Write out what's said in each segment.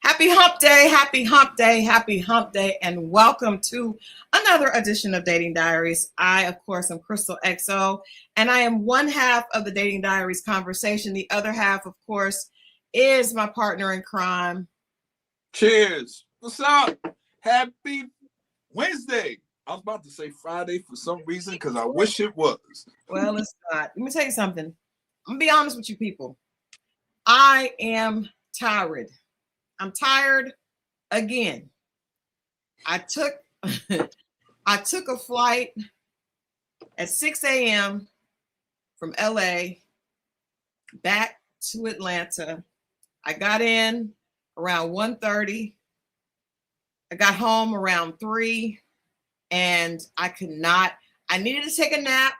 Happy hump day, happy hump day, happy hump day, and welcome to another edition of Dating Diaries. I, of course, am Christal XO, and I am one half of the Dating Diaries conversation. The other half, of course, is my partner in crime. Cheers. What's up? Happy Wednesday. I was about to say Friday for some reason because I wish it was. Well, it's not. Let me tell you something. I'm going to be honest with you people. I am tired. I'm tired again. I took a flight at 6 a.m. from LA back to Atlanta. I got in around 1:30. I got home around 3, and I needed to take a nap,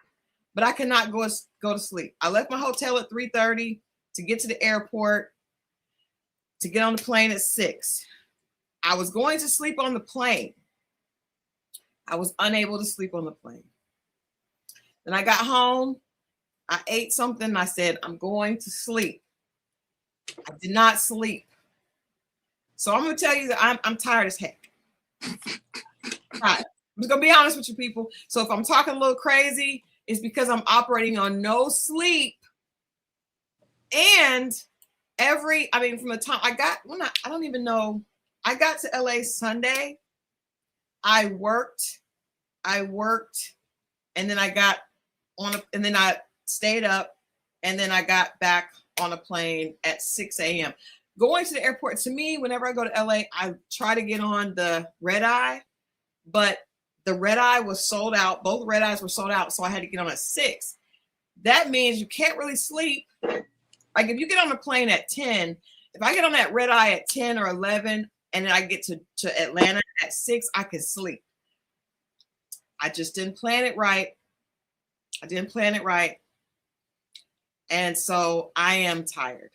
but I could not go to sleep. I left my hotel at 3:30 to get to the airport to get on the plane at 6. I was going to sleep on the plane. I was unable to sleep on the plane. Then I got home. I ate something. And I said, I'm going to sleep. I did not sleep. So I'm going to tell you that I'm tired as heck. Tired. I'm just going to be honest with you people. So if I'm talking a little crazy, it's because I'm operating on no sleep. And from the time I don't even know. I got to LA Sunday. I worked, and then I stayed up, and then I got back on a plane at 6 a.m. Going to the airport, to me, whenever I go to LA, I try to get on the red eye, but the red eye was sold out. Both red eyes were sold out, so I had to get on at 6. That means you can't really sleep. Like if you get on a plane at 10, if I get on that red eye at 10 or 11, and then I get to Atlanta at 6, I can sleep. I just didn't plan it right. And so I am tired.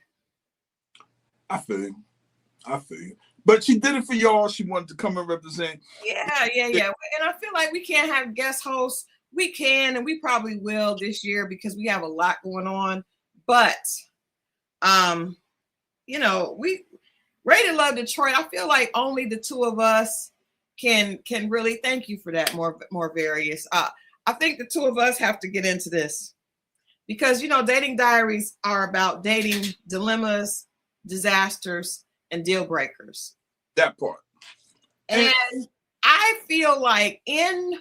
I feel you. But she did it for y'all. She wanted to come and represent. Yeah. And I feel like we can't have guest hosts. We can, and we probably will this year because we have a lot going on. But, we Rated Love Detroit. I feel like only the two of us can really thank you for that. More various. I think the two of us have to get into this because dating diaries are about dating dilemmas, disasters, and deal breakers. That part. And I feel like in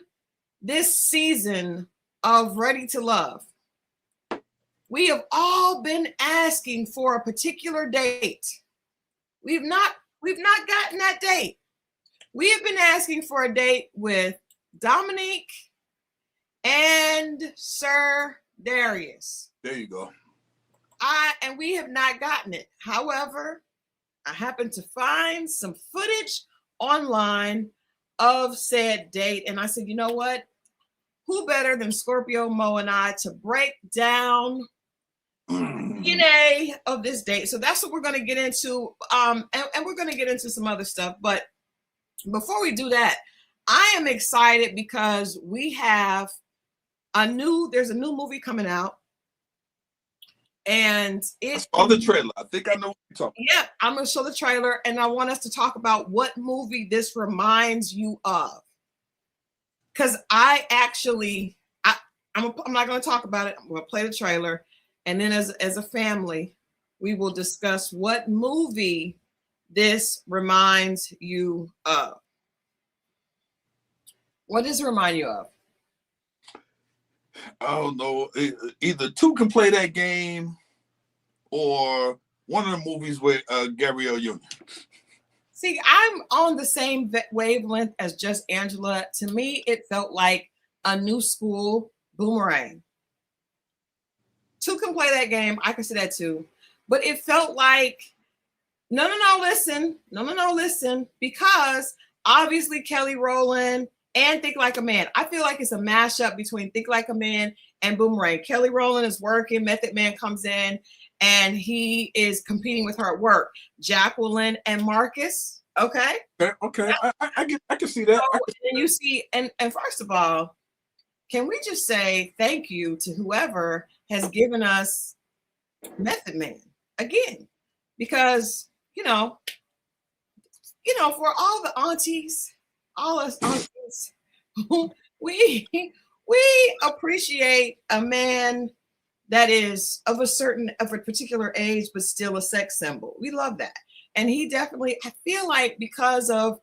this season of Ready to Love, we have all been asking for a particular date. We've not gotten that date. We have been asking for a date with Dominique and Sir Darius. There you go. And we have not gotten it. However, I happened to find some footage online of said date. And I said, you know what? Who better than Scorpio Moe and I to break down DNA of this date? So that's what we're going to get into. And we're going to get into some other stuff. But before we do that, I am excited because we have there's a new movie coming out. And it's on the trailer. I think I know what you're talking about. Yeah, I'm going to show the trailer, and I want us to talk about what movie this reminds you of. Because I'm not going to talk about it. I'm going to play the trailer. And then as a family, we will discuss what movie this reminds you of. What does it remind you of? I don't know. Either two can play that game or one of the movies with Gary Union. See, I'm on the same wavelength as Just Angela. To me, it felt like a new school Boomerang. Two can play that game. I can see that too. But it felt like, listen. Because obviously Kelly Rowland and Think Like a Man. I feel like it's a mashup between Think Like a Man and Boomerang. Kelly Rowland is working. Method Man comes in and he is competing with her at work. Jacqueline and Marcus. Okay. Okay. I can see that. So, and you see, and first of all, can we just say thank you to whoever has given us Method Man again? Because, you know, for all the aunties, all us aunties, we appreciate a man that is of a particular age, but still a sex symbol. We love that. And he definitely, I feel like because of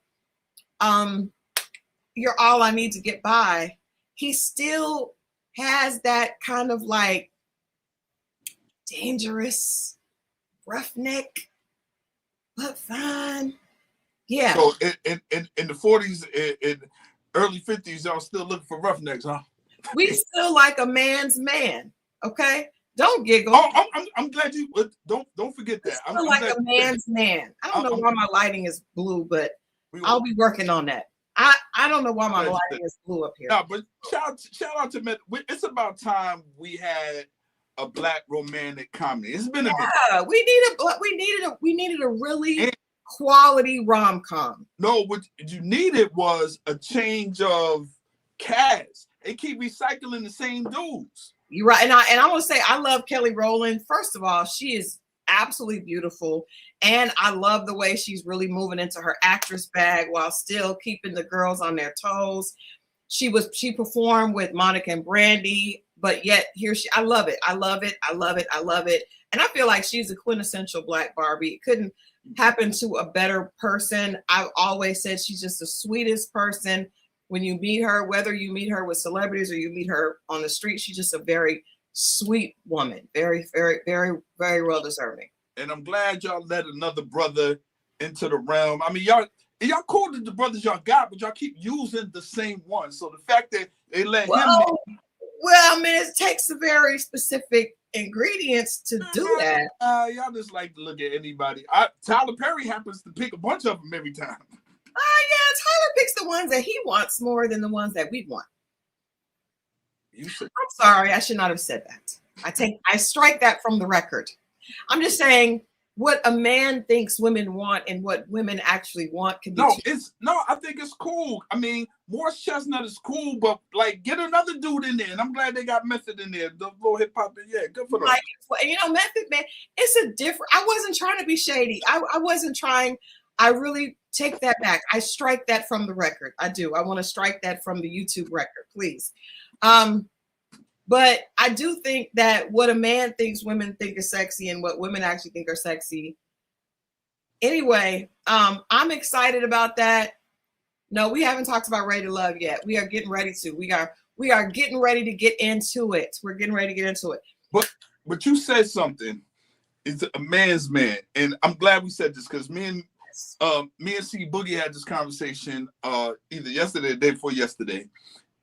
You're All I Need to Get By, he still has that kind of like dangerous, roughneck, but fine. Yeah. So in the 40s and early 50s, y'all still looking for roughnecks, huh? We still like a man's man. Okay. Don't giggle. Oh, I'm glad you don't forget that. I'm like a man's man. I don't know why my lighting is blue, but I'll be working on that. I don't know why my lighting is blue up here. No, but shout out to men. It's about time we had a black romantic comedy. It's been a minute. Yeah, we needed a really quality rom-com. No, what you needed was a change of cast. They keep recycling the same dudes. You're right. And I want to say I love Kelly Rowland. First of all, she is absolutely beautiful. And I love the way she's really moving into her actress bag while still keeping the girls on their toes. She performed with Monica and Brandy, but yet I love it. I love it. I love it. I love it. And I feel like she's a quintessential Black Barbie. It couldn't happen to a better person. I've always said she's just the sweetest person. When you meet her, whether you meet her with celebrities or you meet her on the street, she's just a very sweet woman. Very, very, very, very well deserving. And I'm glad y'all let another brother into the realm. I mean, y'all cool to the brothers y'all got, but y'all keep using the same one. So the fact that they let him in. Well, I mean, it takes a very specific ingredients to do that. Y'all just like to look at anybody. Tyler Perry happens to pick a bunch of them every time. Yeah, Tyler picks the ones that he wants more than the ones that we want. I'm sorry, I should not have said that. I strike that from the record. I'm just saying what a man thinks women want and what women actually want can be. I think it's cool. I mean, Morris Chestnut is cool, but like get another dude in there. And I'm glad they got Method in there. The little hip hop, yeah, good for them. Like, you know, Method Man, it's a different. I wasn't trying to be shady. I wasn't trying. I really take that back. I strike that from the record. I do. I want to strike that from the YouTube record, please. But I do think that what a man thinks women think is sexy and what women actually think are sexy. Anyway, I'm excited about that. No, we haven't talked about Ready to Love yet. We are getting ready to. We are getting ready to get into it. We're getting ready to get into it. But you said something. It's a man's man, and I'm glad we said this because me and C Boogie had this conversation either yesterday or the day before yesterday,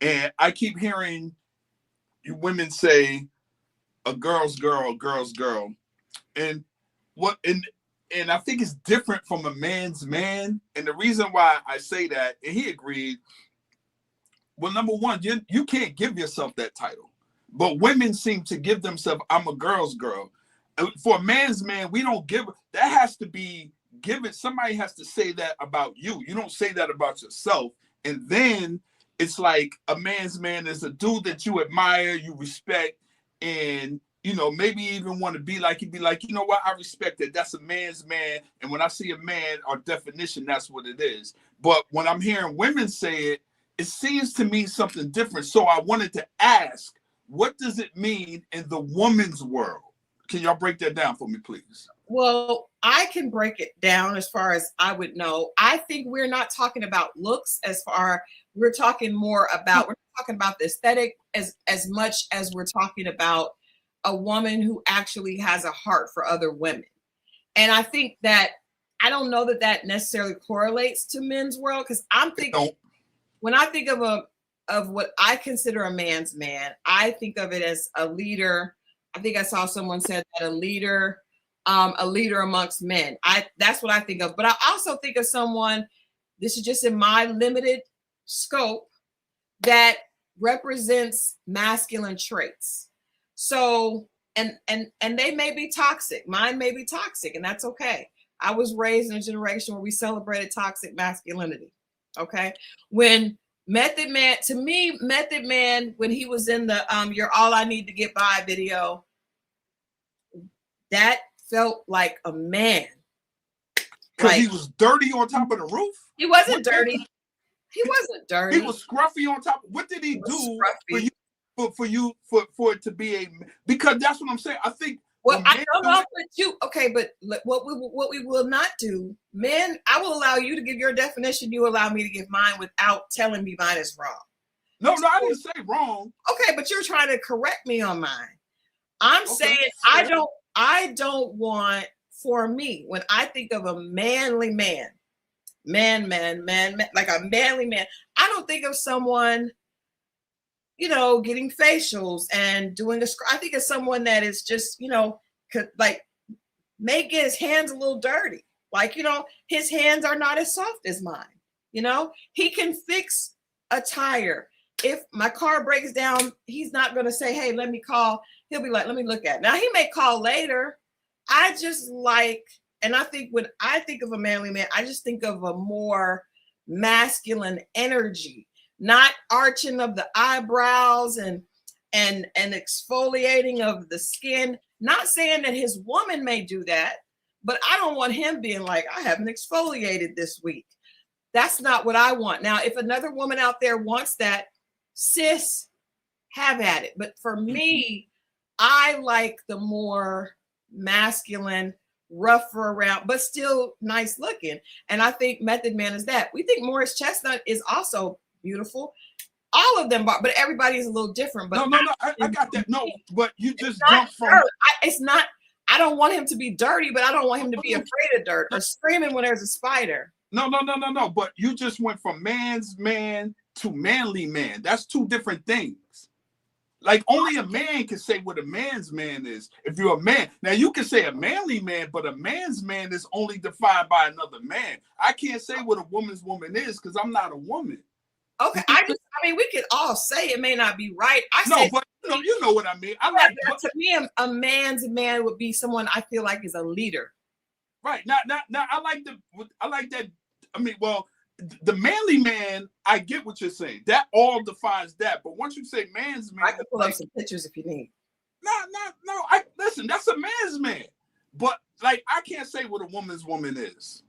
and I keep hearing you women say a girl's girl, and I think it's different from a man's man. And the reason why I say that, and he agreed. Well, number one, you can't give yourself that title, but women seem to give themselves, I'm a girl's girl. For a man's man, we don't give that. Has to be given. Somebody has to say that about you. You don't say that about yourself. And then it's like a man's man is a dude that you admire, you respect, and you know, maybe even want to be like, you'd be like, you know what, I respect that. That's a man's man. And when I see a man, our definition, that's what it is. But when I'm hearing women say it, it seems to mean something different. So I wanted to ask, what does it mean in the woman's world? Can y'all break that down for me, please? Well, I can break it down as far as I would know. I think we're not talking about looks we're talking about the aesthetic as much as we're talking about a woman who actually has a heart for other women. And I think that, I don't know that necessarily correlates to men's world, because I'm thinking, when I think of what I consider a man's man, I think of it as a leader. I think I saw someone said that a leader amongst men. That's what I think of. But I also think of someone, this is just in my limited scope, that represents masculine traits. So, and they may be toxic. Mine may be toxic, and that's okay. I was raised in a generation where we celebrated toxic masculinity. Okay. When Method Man, when he was in the You're All I Need to Get By video, that felt like a man. Because he was dirty on top of the roof? He wasn't dirty. He wasn't dirty. He was scruffy on top. What did he do for you for it to be a? Because that's what I'm saying. I think. Well, I don't know, but okay, but what we will not do, men. I will allow you to give your definition. You allow me to give mine without telling me mine is wrong. No, I didn't say wrong. Okay, but you're trying to correct me on mine. I'm saying I don't want, for me, when I think of a manly man, like a manly man, I don't think of someone, getting facials and doing I think of someone that is just, like making his hands a little dirty. Like, his hands are not as soft as mine. He can fix a tire. If my car breaks down, he's not going to say, hey, let me call. He'll be like, let me look at it. Now, he may call later. I just and I think when I think of a manly man, I just think of a more masculine energy, not arching of the eyebrows and exfoliating of the skin. Not saying that his woman may do that, but I don't want him being like, I haven't exfoliated this week. That's not what I want. Now, if another woman out there wants that, sis, have at it. But for me, I like the more masculine, rougher around, but still nice looking. And I think Method Man is that. We think Morris Chestnut is also beautiful. All of them are, but everybody is a little different. But no, I got that. No, but you just jumped from. It's not. I don't want him to be dirty, but I don't want him to be afraid of dirt or screaming when there's a spider. No. But you just went from man's man to manly man. That's two different things. Like only a man can say what a man's man is. If you're a man, now you can say a manly man, but a man's man is only defined by another man. I can't say what a woman's woman is because I'm not a woman. Okay, we could all say it may not be right. But you know what I mean. To me, a man's man would be someone I feel like is a leader. Right now, I like that. I mean, well, the manly man, I get what you're saying. That all defines that. But once you say man's man, I can pull up some pictures if you need. No. Listen, that's a man's man. But like, I can't say what a woman's woman is.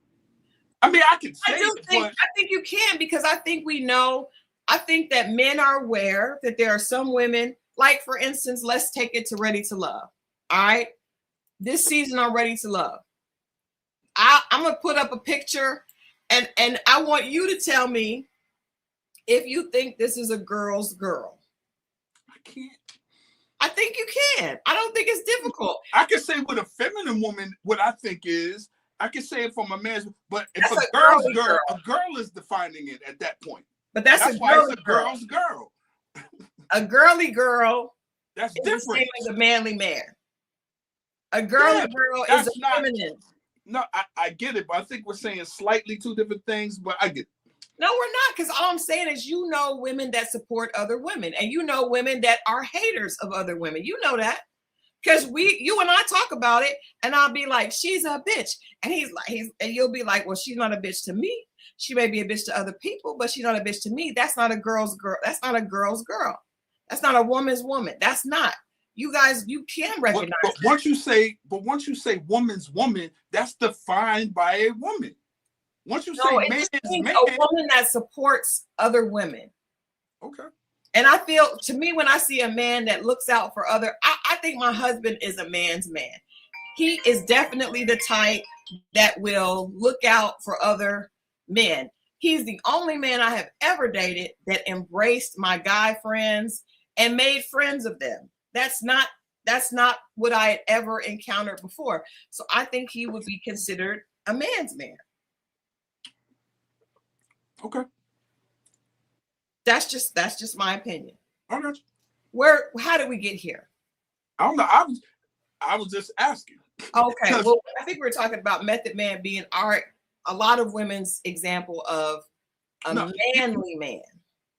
I mean, I can say I think you can, because I think we know. I think that men are aware that there are some women, like for instance, let's take it to Ready to Love. All right. This season on Ready to Love, I'm going to put up a picture and I want you to tell me if you think this is a girl's girl. I can't. I think you can. I don't think it's difficult. I can say what a feminine woman, what I think is. I can say it from a man's, but if a girl's girl, a girl is defining it at that point. But that's why it's a girl's girl. A girly girl. That's is different. The same as a manly man. A girly girl is a feminine. No, I get it, but I think we're saying slightly two different things. But I get it. No, we're not, because all I'm saying is women that support other women, and women that are haters of other women. You know that. Because you and I talk about it, and I'll be like, she's a bitch. And and you'll be like, well, she's not a bitch to me. She may be a bitch to other people, but she's not a bitch to me. That's not a girl's girl. That's not a girl's girl. That's not a woman's woman. That's not. You guys, you can recognize. But once you say woman's woman, that's defined by a woman. Once you say man's man, a woman that supports other women. Okay. And I feel, to me, when I see a man that looks out for other, I think my husband is a man's man. He is definitely the type that will look out for other men. He's the only man I have ever dated that embraced my guy friends and made friends of them. That's not what I had ever encountered before. So I think he would be considered a man's man. Okay. That's just my opinion. Okay. How did we get here? I don't know. I was just asking. Okay. Well, I think we're talking about Method Man being a lot of women's example of a manly man.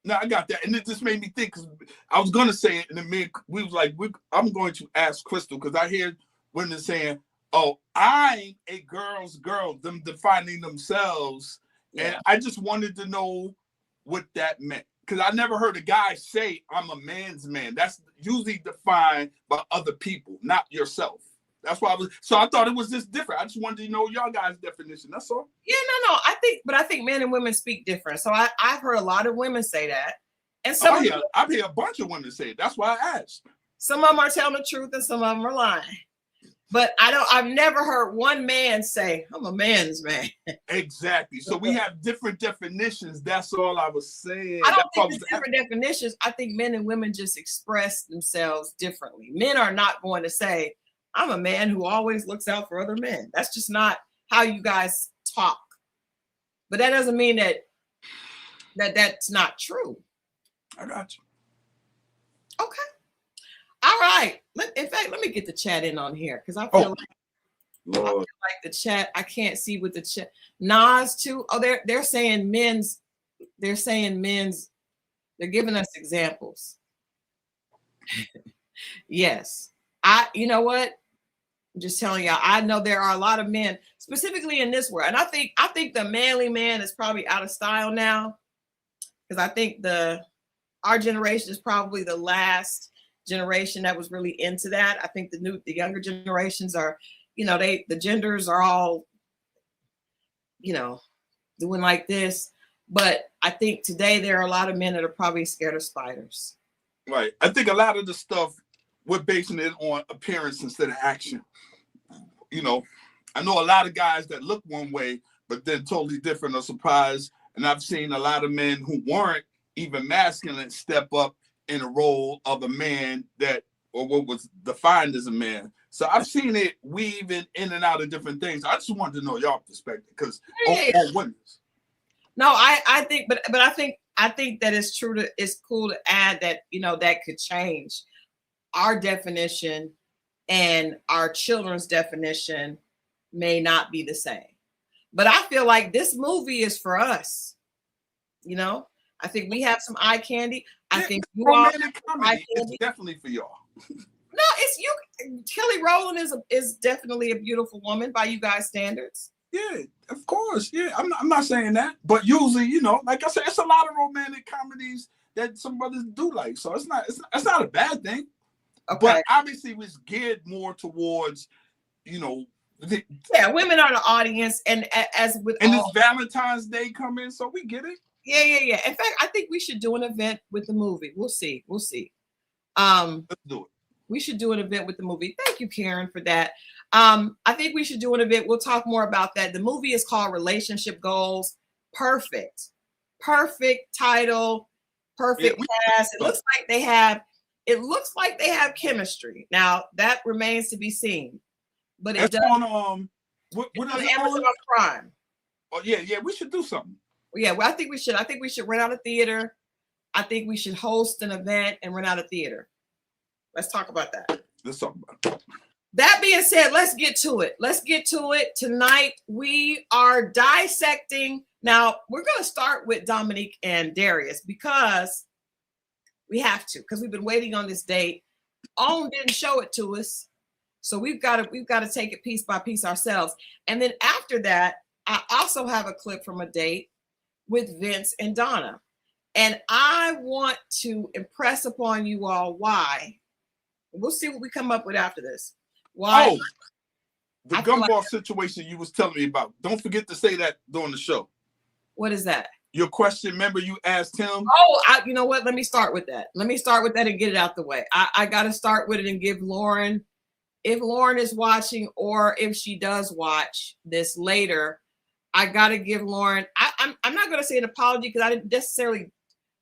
No, I got that. And it just made me think, because I was gonna say it, and then we was like, I'm going to ask Christal, because I hear women saying, oh, I'm a girl's girl, them defining themselves. Yeah. And I just wanted to know what that meant. Because I never heard a guy say, I'm a man's man. That's usually defined by other people, not yourself. That's why I thought it was just different. I just wanted to know y'all guys' definition. That's all. Yeah, no. I think men and women speak different. So I've heard a lot of women say that. And I've heard a bunch of women say it. That's why I asked. Some of them are telling the truth and some of them are lying. But I've never heard one man say, I'm a man's man. Exactly. So we have different definitions. That's all I was saying. I don't think it's different definitions. I think men and women just express themselves differently. Men are not going to say, I'm a man who always looks out for other men. That's just not how you guys talk. But that doesn't mean that's not true. I got you. Okay. All right. In fact, let me get the chat in on here because I feel like the chat. I can't see with the chat. Nas too. Oh, they're saying men's. They're saying men's. They're giving us examples. Yes. You know what? I'm just telling y'all. I know there are a lot of men, specifically in this world, and I think the manly man is probably out of style now, because I think our generation is probably the last generation that was really into that. I think the younger generations are, the genders are all, doing like this. But I think today there are a lot of men that are probably scared of spiders. Right. I think a lot of the stuff we're basing it on appearance instead of action. I know a lot of guys that look one way, but they're totally different or surprised. And I've seen a lot of men who weren't even masculine step up in a role of a man or what was defined as a man. So I've seen it weaving in and out of different things. I just wanted to know y'all perspective because on women's. No, I think, but I think that it's true it's cool to add that, that could change. Our definition and our children's definition may not be the same. But I feel like this movie is for us. I think we have some eye candy. I think you all comedy. It's definitely for y'all. No, it's you. Kelly Rowland is definitely a beautiful woman by you guys' standards. Yeah, of course. Yeah, I'm not saying that, but usually, like I said, it's a lot of romantic comedies that some brothers do like. So it's not a bad thing. Okay. But obviously, it's geared more towards, women are the audience, and as with it's Valentine's Day coming, so we get it. Yeah. In fact, I think we should do an event with the movie. We'll see. Let's do it. We should do an event with the movie. Thank you, Karen, for that. I think we should do an event. We'll talk more about that. The movie is called Relationship Goals. Perfect title. Perfect cast. It looks like they have chemistry. Now that remains to be seen. But it does on what is on Amazon Prime. Oh yeah, we should do something. Yeah, well, I think we should rent out a theater. I think we should host an event and rent out a theater. Let's talk about that. Let's talk about it. That being said, let's get to it. Tonight, we are dissecting. Now, we're going to start with Dominique and Darius because we have to, because we've been waiting on this date. OWN didn't show it to us. So we've got to take it piece by piece ourselves. And then after that, I also have a clip from a date with Vince and Donna. And I want to impress upon you all why. We'll see what we come up with after this. Why? The gumball situation you was telling me about. Don't forget to say that during the show. What is that? Your question, remember you asked him? You know what? Let me start with that. And get it out the way. I got to start with it and give Lauren, if Lauren is watching or if she does watch this later, I got to give Lauren, I'm not going to say an apology because I didn't necessarily,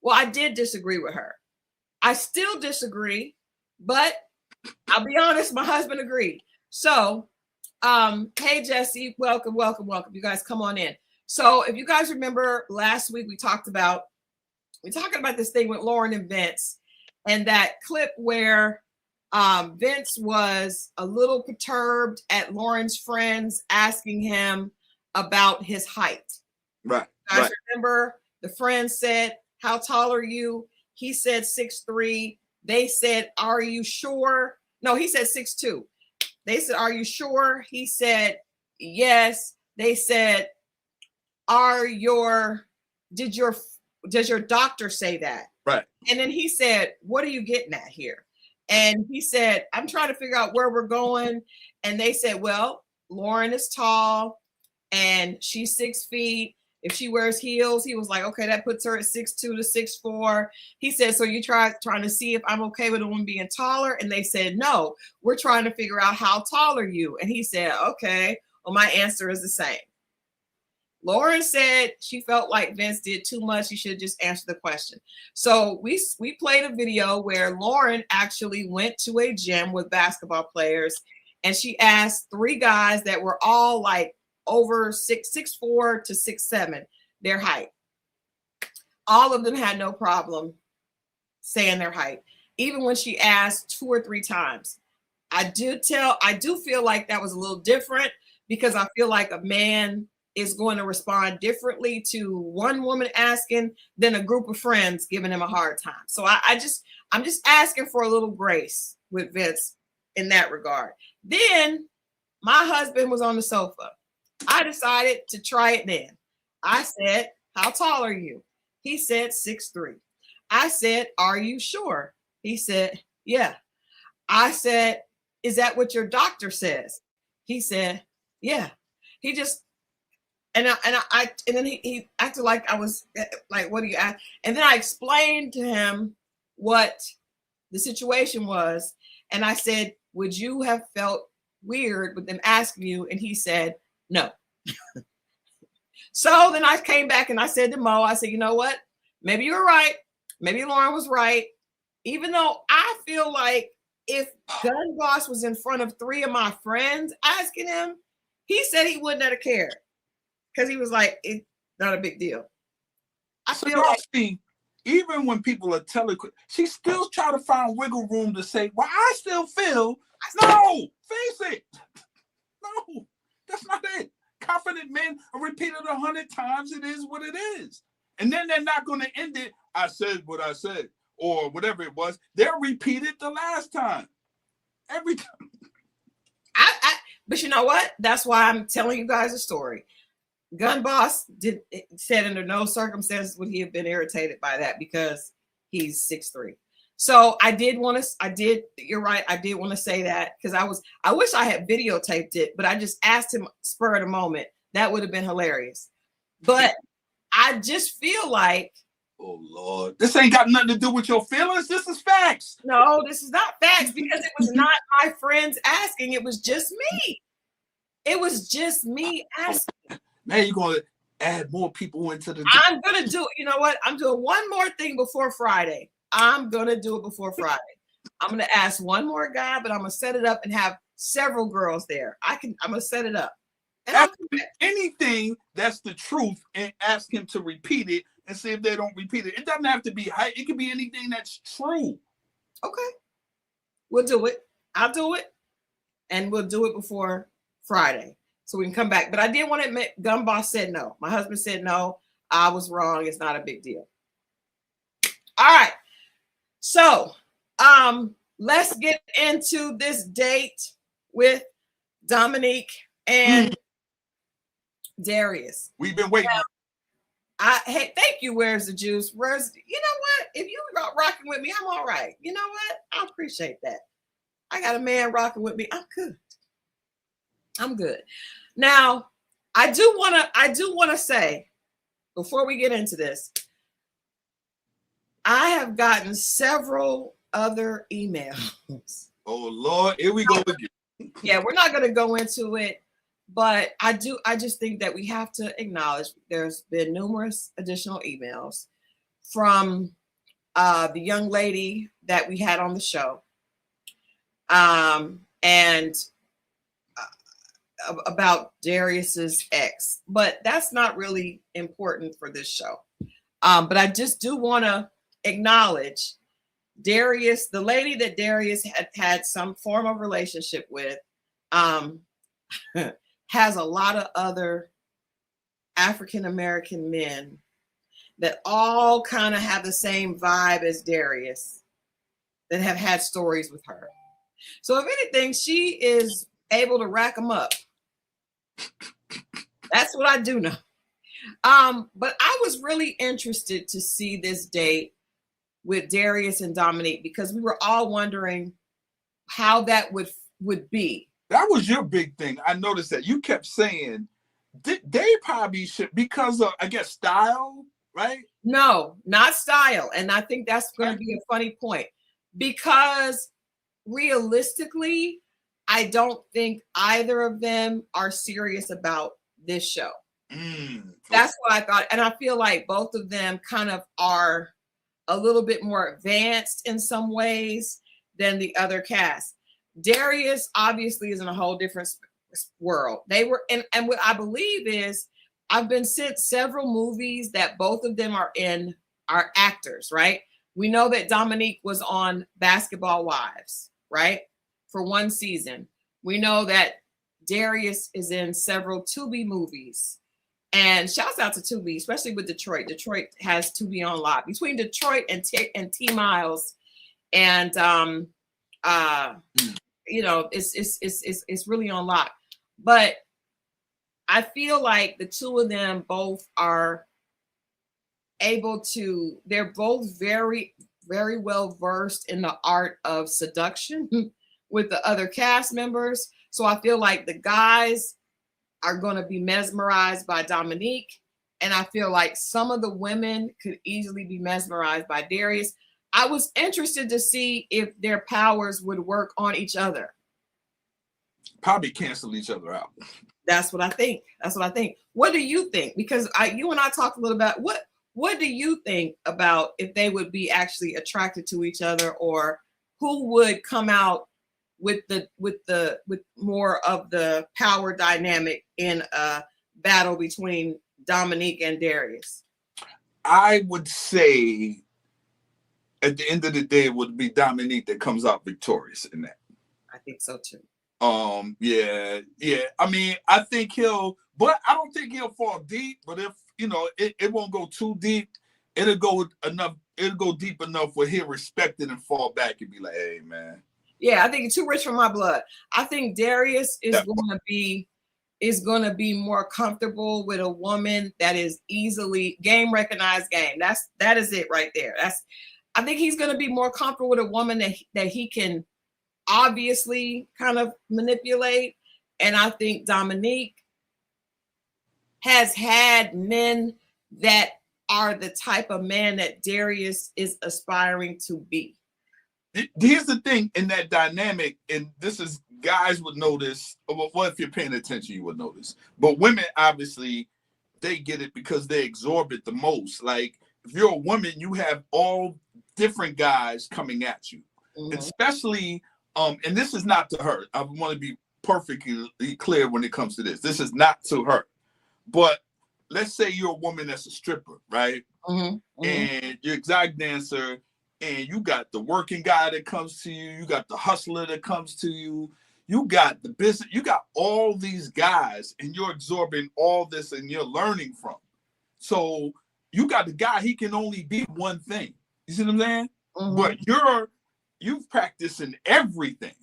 I did disagree with her. I still disagree, but I'll be honest, my husband agreed. So, hey, Jesse, welcome. You guys come on in. So if you guys remember last week, we're talking about this thing with Lauren and Vince and that clip where Vince was a little perturbed at Lauren's friends asking him about his height. Right. You guys remember the friends said, how tall are you? He said 6'3". They said, are you sure? No, he said 6'2". They said, are you sure? He said, yes. They said, does your doctor say that? Right. And then he said, what are you getting at here? And he said, I'm trying to figure out where we're going. And they said, well, Lauren is tall and she's 6 feet. If she wears heels, he was like, okay, that puts her at 6'2" to 6'4". He said, so you trying to see if I'm okay with a woman being taller? And they said, no, we're trying to figure out how tall are you? And he said, okay, well, my answer is the same. Lauren said she felt like Vince did too much. He should just answer the question. So we played a video where Lauren actually went to a gym with basketball players, and she asked 3 guys that were all like over 6'4" to 6'7", their height. All of them had no problem saying their height, even when she asked 2 or 3 times. I do feel like that was a little different, because I feel like a man is going to respond differently to one woman asking than a group of friends giving him a hard time. So I'm just asking for a little grace with Vince in that regard. Then my husband was on the sofa. I decided to try it then. I said, how tall are you? He said 6'3". I said, are you sure? He said, yeah. I said, is that what your doctor says? He said, yeah. He just, and then he acted like I was like, what do you ask? And then I explained to him what the situation was. And I said, would you have felt weird with them asking you? And he said, no. So then I came back and I said to Mo, I said, you know what? Maybe you were right. Maybe Lauren was right. Even though I feel like if Gun Boss was in front of 3 of my friends asking him, he said he wouldn't have cared, because he was like, it's not a big deal. I feel like, see, even when people are telling, she still try to find wiggle room to say, well, I still feel, no, face it. No, that's not it. Confident men are repeated 100 times. It is what it is. And then they're not going to end it. I said what I said, or whatever it was. They'll repeat it the last time. Every time. But you know what? That's why I'm telling you guys a story. Gun Boss said under no circumstances would he have been irritated by that, because he's 6'3". So you're right. I did want to say that, because I wish I had videotaped it, but I just asked him spur of the moment. That would have been hilarious. But I just feel like, oh Lord, this ain't got nothing to do with your feelings. This is facts. No, this is not facts, because it was not my friends asking. It was just me. It was just me asking. Now you're going to add more people into the. I'm going to do, you know what? I'm doing one more thing before Friday. I'm going to do it before Friday. I'm going to ask one more guy, but I'm going to set it up and have several girls there. I'm going to set it up. And anything that's the truth, and ask him to repeat it and see if they don't repeat it. It doesn't have to be height. It can be anything that's true. Okay. We'll do it. I'll do it. And we'll do it before Friday, so we can come back. But I did want to admit, Gun Boss said no. My husband said no. I was wrong. It's not a big deal. All right. So let's get into this date with Dominique and Darius. We've been waiting. Hey, thank you. Where's the juice? You know what? If you rocking with me, I'm all right. You know what? I appreciate that. I got a man rocking with me. I'm good. I'm good. Now, I do want to say, before we get into this, I have gotten several other emails. Oh Lord, here we go again. Yeah, we're not going to go into it, but I just think that we have to acknowledge there's been numerous additional emails from the young lady that we had on the show, and about Darius's ex, but that's not really important for this show. But I just do want to acknowledge Darius, the lady that Darius had some form of relationship with, has a lot of other African-American men that all kind of have the same vibe as Darius, that have had stories with her. So if anything, she is able to rack them up. That's what I do know. But I was really interested to see this date with Darius and Dominique, because we were all wondering how that would be. That was your big thing. I noticed that you kept saying they probably should, because of, I guess, style, right? No, not style. And I think that's going to be a funny point, because realistically, I don't think either of them are serious about this show. That's what I thought. And I feel like both of them kind of are a little bit more advanced in some ways than the other cast. Darius obviously is in a whole different world. They were, and what I believe is, I've been sent several movies that both of them are in, are actors, right? We know that Dominique was on Basketball Wives, right? For one season. We know that Darius is in several Tubi movies. And shouts out to Tubi, especially with Detroit. Detroit has Tubi on lock. Between Detroit and T Miles, and you know, it's really on lock. But I feel like the two of them both are able to, they're both very, very well versed in the art of seduction with the other cast members. So I feel like the guys are going to be mesmerized by Dominique. And I feel like some of the women could easily be mesmerized by Darius. I was interested to see if their powers would work on each other. Probably cancel each other out. That's what I think. That's what I think. What do you think? Because you and I talked a little about what do you think about if they would be actually attracted to each other, or who would come out with more of the power dynamic in a battle between Dominique and Darius? I would say at the end of the day, it would be Dominique that comes out victorious in that. I think so too. Yeah. I mean, I think but I don't think he'll fall deep. But if, you know, it won't go too deep, it'll go deep enough where he'll respect it and fall back and be like, hey, man. Yeah, I think it's too rich for my blood. I think Darius is going to be more comfortable with a woman that is easily recognized game. That is it right there. I think he's going to be more comfortable with a woman that he can obviously kind of manipulate. And I think Dominique has had men that are the type of man that Darius is aspiring to be. Here's the thing in that dynamic, and this is, guys would notice, well, if you're paying attention, you would notice. But women, obviously, they get it because they absorb it the most. Like, if you're a woman, you have all different guys coming at you, especially, and this is not to her. I want to be perfectly clear when it comes to this. This is not to her. But let's say you're a woman that's a stripper, right? And you're an exotic dancer, and you got the working guy that comes to you, you got the hustler that comes to you, you got the business, you got all these guys, and you're absorbing all this and you're learning from. So you got the guy, he can only be one thing. You see what I'm saying? But you've practiced in everything.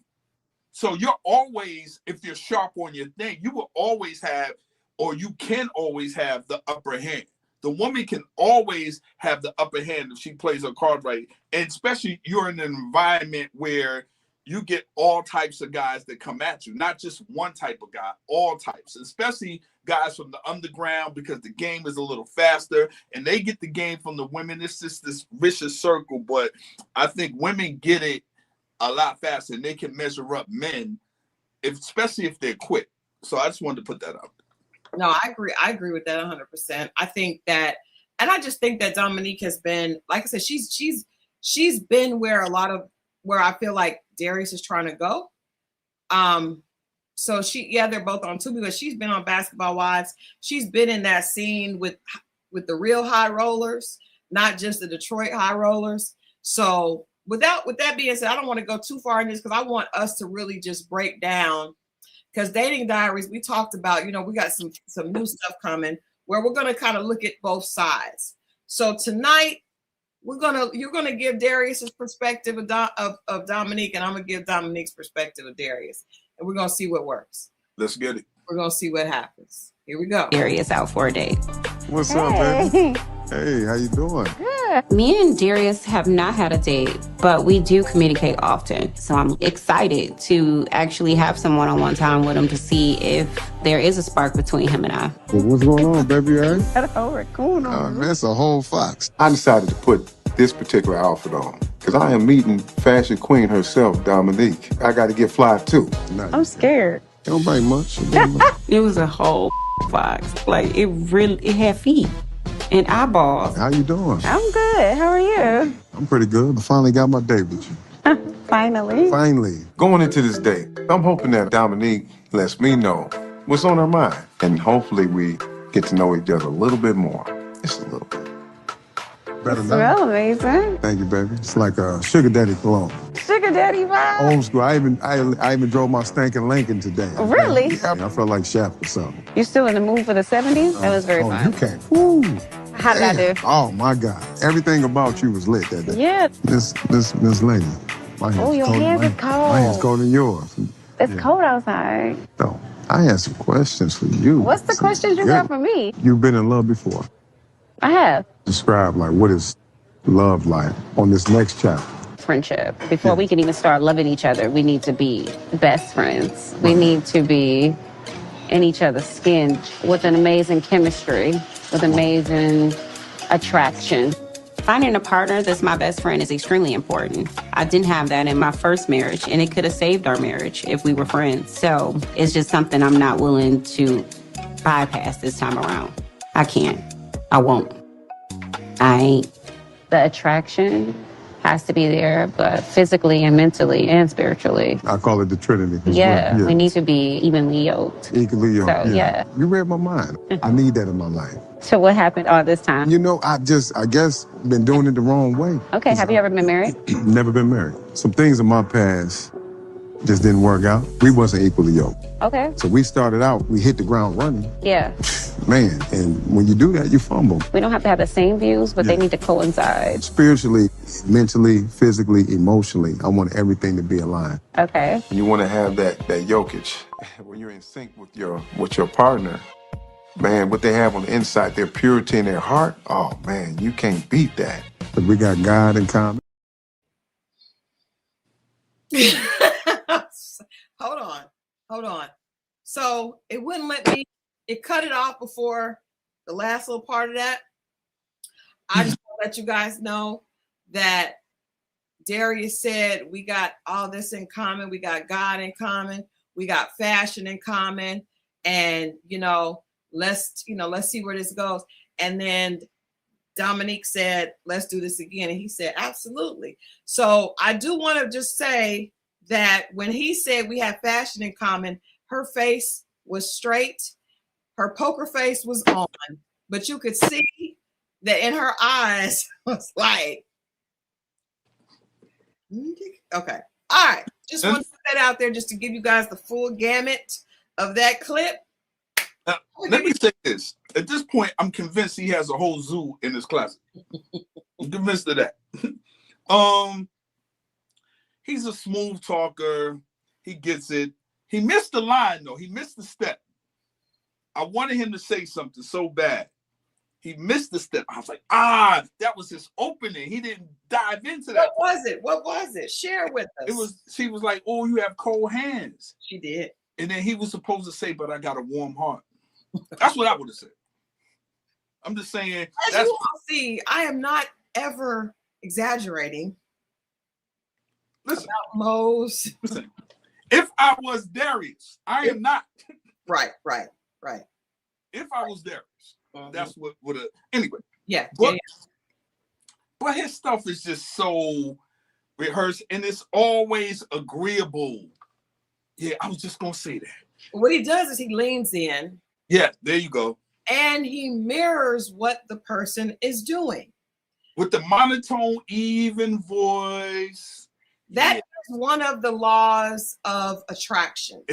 So you're always, if you're sharp on your thing, you will always have, or you can always have the upper hand. The woman can always have the upper hand if she plays her card right. And especially you're in an environment where you get all types of guys that come at you, not just one type of guy, all types, especially guys from the underground, because the game is a little faster and they get the game from the women. It's just this vicious circle. But I think women get it a lot faster and they can measure up men, especially if they're quick. So I just wanted to put that out. No, I agree. I agree with that 100%. I think that, and I just think that Dominique has been, like I said, she's been where I feel like Darius is trying to go. So they're both on Tubi, but she's been on Basketball Wives. She's been in that scene with the real high rollers, not just the Detroit high rollers. So with that being said, I don't want to go too far in this because I want us to really just break down. Because Dating Diaries, we talked about, we got some new stuff coming where we're going to kind of look at both sides. So tonight, you're gonna give Darius's perspective of Dominique, and I'm gonna give Dominique's perspective of Darius, and we're gonna see what works. Let's get it. We're gonna see what happens. Here we go. Darius out for a date. What's up, baby? Hey, how you doing? Good. Me and Darius have not had a date, but we do communicate often. So I'm excited to actually have some one-on-one time with him to see if there is a spark between him and I. Well, what's going on, baby? That's a whole fox. I decided to put this particular outfit on because I am meeting fashion queen herself, Dominique. I got to get fly too. I'm scared. It don't bite much. It was a whole fox. Like, it had feet and eyeballs. How you doing? I'm good. How are you? I'm pretty good. I finally got my date with you. Finally. Going into this date, I'm hoping that Dominique lets me know what's on her mind. And hopefully we get to know each other a little bit more. Just a little bit. Better It's now. real amazing. Thank you, baby. It's like a sugar daddy cologne. Sugar daddy vibe. Old school. I even drove my stinking Lincoln today. Really? Yeah, I felt like Shaft or something. You still in the mood for the 70s? That was very Oh, fun. you came. Woo. How did I do? Oh my God. Everything about you was lit that day. Yeah. Miss Lady. My hand's Oh, your cold. hands is cold. My hand's colder than yours. It's cold outside. So I had some questions for you. What's the questions you got for me? You've been in love before. I have. Describe like what is love like on this next chapter. Friendship. Before we can even start loving each other, we need to be best friends. We need to be in each other's skin with an amazing chemistry, with amazing attraction. Finding a partner that's my best friend is extremely important. I didn't have that in my first marriage, and it could have saved our marriage if we were friends. So it's just something I'm not willing to bypass this time around. I can't. I won't. I ain't. The attraction has to be there, but physically and mentally and spiritually. I call it the Trinity. Yeah, we need to be evenly yoked. Equally yoked. So, yeah. You read my mind. I need that in my life. So what happened all this time? You know, I guess, been doing it the wrong way. Okay, have you ever been married? Never been married. Some things in my past just didn't work out. We wasn't equally yoked. Okay. So we started out, we hit the ground running. Yeah. Man, and when you do that, you fumble. We don't have to have the same views, but they need to coincide. Spiritually, mentally, physically, emotionally, I want everything to be aligned. Okay. You want to have that yokage. When you're in sync with your partner, man, what they have on the inside, their purity in their heart, oh man, you can't beat that. But we got God in common. Hold on. So it wouldn't let me, it cut it off before the last little part of that. I just want to let you guys know that Darius said we got all this in common. We got God in common. We got fashion in common. And, let's see where this goes. And then Dominique said, let's do this again. And he said, absolutely. So I do want to just say that when he said we have fashion in common, her face was straight. Her poker face was on, but you could see that in her eyes was like, okay. All right. Just want to put that out there just to give you guys the full gamut of that clip. Let me say this. At this point, I'm convinced he has a whole zoo in his closet. I'm convinced of that. He's a smooth talker. He gets it. He missed the line, though. He missed the step. I wanted him to say something so bad. He missed the step. I was like, that was his opening. He didn't dive into that. What was it? Share with us. She was like, oh, you have cold hands. She did. And then he was supposed to say, but I got a warm heart. That's what I would have said. I'm just saying. As you all see, I am not ever exaggerating. Listen, about Moe's. Listen, if I was Darius, I am not. Right. If I was Darius, that's what would have. Anyway. Yeah. But his stuff is just so rehearsed, and it's always agreeable. Yeah, I was just gonna say that. What he does is he leans in. Yeah, there you go. And he mirrors what the person is doing. With the monotone, even voice. That is one of the laws of attraction.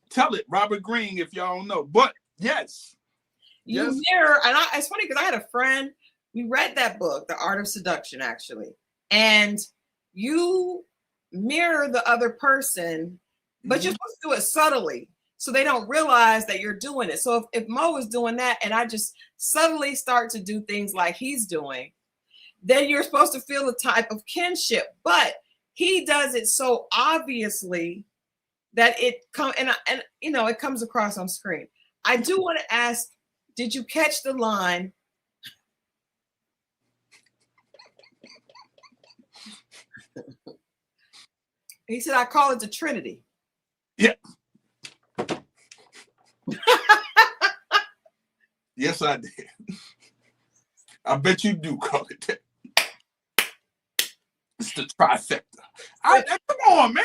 Tell it, Robert Greene, if y'all don't know. But yes. You mirror, and it's funny because I had a friend, we read that book, The Art of Seduction, actually. And you mirror the other person, but you're supposed to do it subtly. So they don't realize that you're doing it. So if Mo is doing that and I just suddenly start to do things like he's doing, then you're supposed to feel a type of kinship. But he does it so obviously that it it comes across on screen. I do want to ask, did you catch the line? He said, I call it the Trinity. Yeah. Yes, I did. I bet you do call it that. It's the trifecta. Come on, man.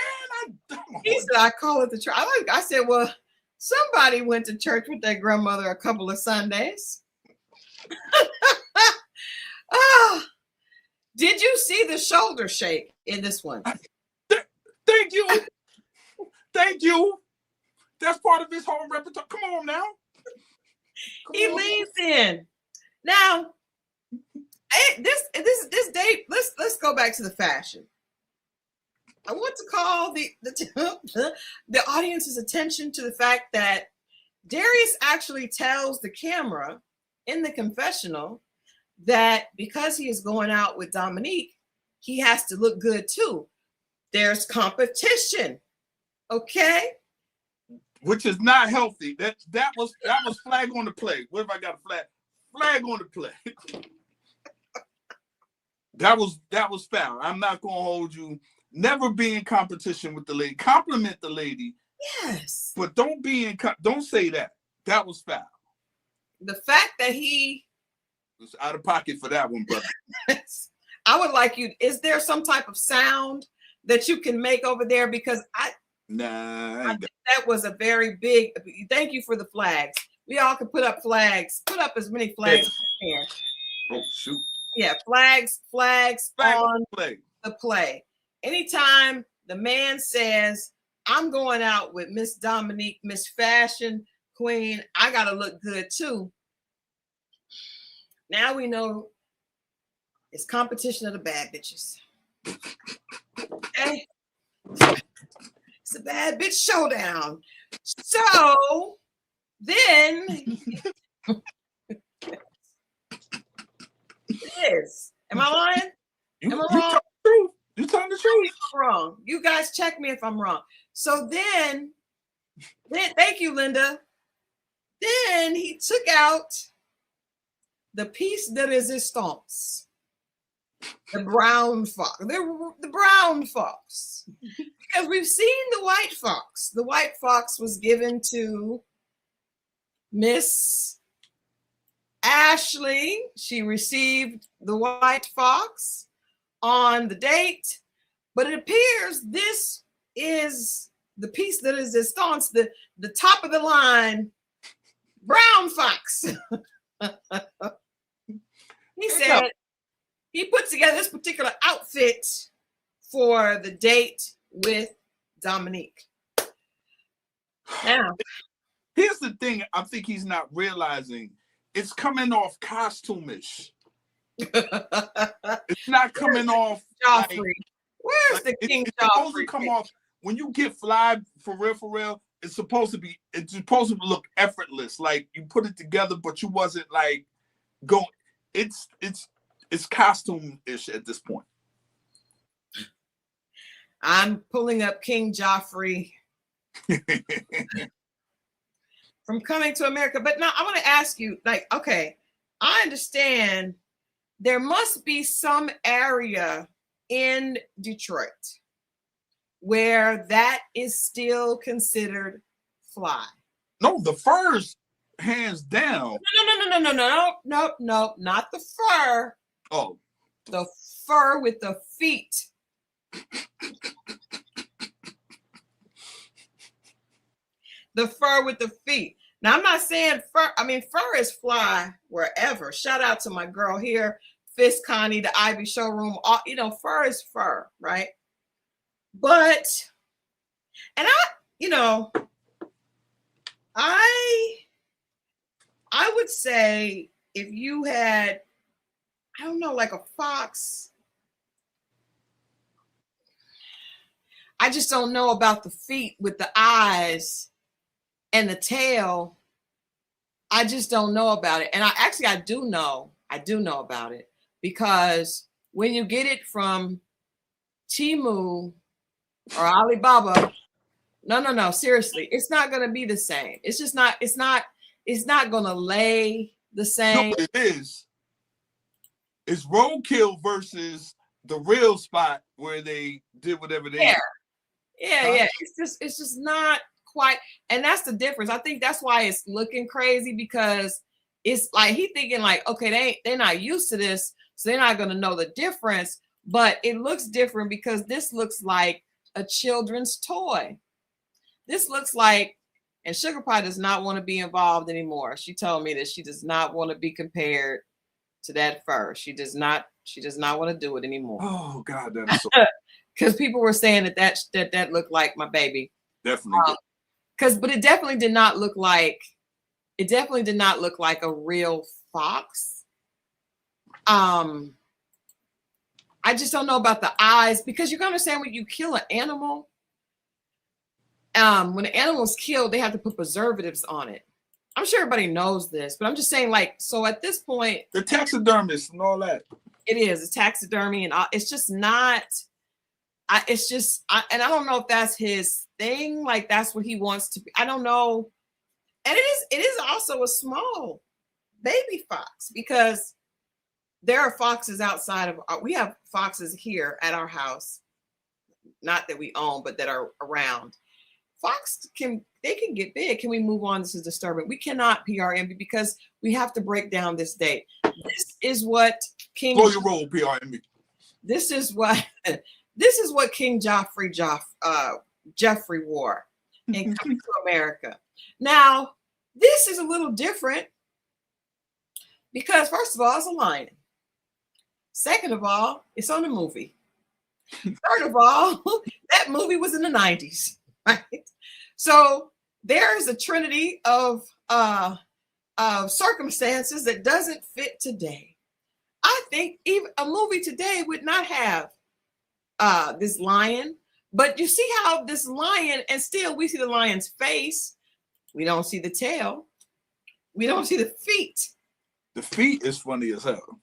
He said, I call it the Trinity. I said, well, somebody went to church with their grandmother a couple of Sundays. Did you see the shoulder shake in this one? Thank you. Thank you. That's part of his whole repertoire. Come on now. He leans in. Now, this date, let's go back to the fashion. I want to call the audience's attention to the fact that Darius actually tells the camera in the confessional that because he is going out with Dominique, he has to look good too. There's competition, okay? Which is not healthy. That was flag on the play. What if I got a flag? Flag on the play. That was foul. I'm not gonna hold you. Never be in competition with the lady. Compliment the lady. Yes. But don't say that. That was foul. The fact that he was out of pocket for that one, brother. I would like you. Is there some type of sound that you can make over there? Because I think that was a very big. Thank you for the flags. We all can put up flags. Put up as many flags as we can. Oh shoot! Yeah, flags on the play. Anytime the man says, "I'm going out with Miss Dominique, Miss Fashion Queen. I gotta look good too." Now we know it's competition of the bad bitches. Okay? It's a bad bitch showdown. So then it is. Am I lying? Am I wrong? You telling the truth. I'm wrong. You guys check me if I'm wrong. So then thank you, Linda. Then he took out the piece de resistance. The brown fox. The brown fox. Because we've seen the white fox. The white fox was given to Miss Ashley. She received the white fox on the date. But it appears this is the piece that is resistance, the top of the line brown fox. He said he put together this particular outfit for the date with Dominique. Now, here's the thing I think he's not realizing. It's coming off costumish. It's not coming off Joffrey. Where's the King it's Joffrey? Supposed to come off when you get fly for real. It's supposed to look effortless. Like you put it together, but you wasn't like going. It's costume-ish at this point. I'm pulling up King Joffrey from Coming to America. But now I want to ask you, like, okay, I understand there must be some area in Detroit where that is still considered fly. No, the furs, hands down. No, not the fur. Oh. The fur with the feet. The fur with the feet. Now, I'm not saying fur. I mean, fur is fly wherever. Shout out to my girl here, Fist Connie, the Ivy Showroom. Fur is fur, right? But, and I would say if you had, I don't know, like a fox. I just don't know about the feet with the eyes. And the tail, I just don't know about it. And I do know about it, because when you get it from Temu or Alibaba, no, seriously, it's not going to be the same. It's just not, it's not going to lay the same. No, it is. It's roadkill versus the real spot where they did whatever they did. Yeah. It's just not quite, and that's the difference. I think that's why it's looking crazy, because it's like he thinking like, okay, they're not used to this, so they're not going to know the difference. But it looks different because this looks like a children's toy. This looks like, and Sugar Pie does not want to be involved anymore. She told me that she does not want to be compared to that fur. She does not want to do it anymore. Oh God, that is so. Because people were saying that looked like my baby. Definitely. But it definitely did not look like a real fox. I just don't know about the eyes, because you can understand when you kill an animal, when an animal's killed, they have to put preservatives on it. I'm sure everybody knows this, but I'm just saying, like, so at this point, the taxidermist and all that. It is a taxidermy, and it's just not. And I don't know if that's his thing. Like that's what he wants to be. I don't know. And it is also a small baby fox, because there are foxes outside of. We have foxes here at our house, not that we own, but that are around. Fox can get big. Can we move on? This is disturbing. We cannot PRMB because we have to break down this date. This is what King. Blow your roll, PRMB. This is what King Jeffrey wore in Coming to America. Now, this is a little different because, first of all, it's a lion. Second of all, it's on a movie. Third of all, that movie was in the 90s, right? So there is a trinity of circumstances that doesn't fit today. I think even a movie today would not have this lion, but you see how this lion, and still we see the lion's face. We don't see the tail. We don't see the feet. The feet is funny as hell.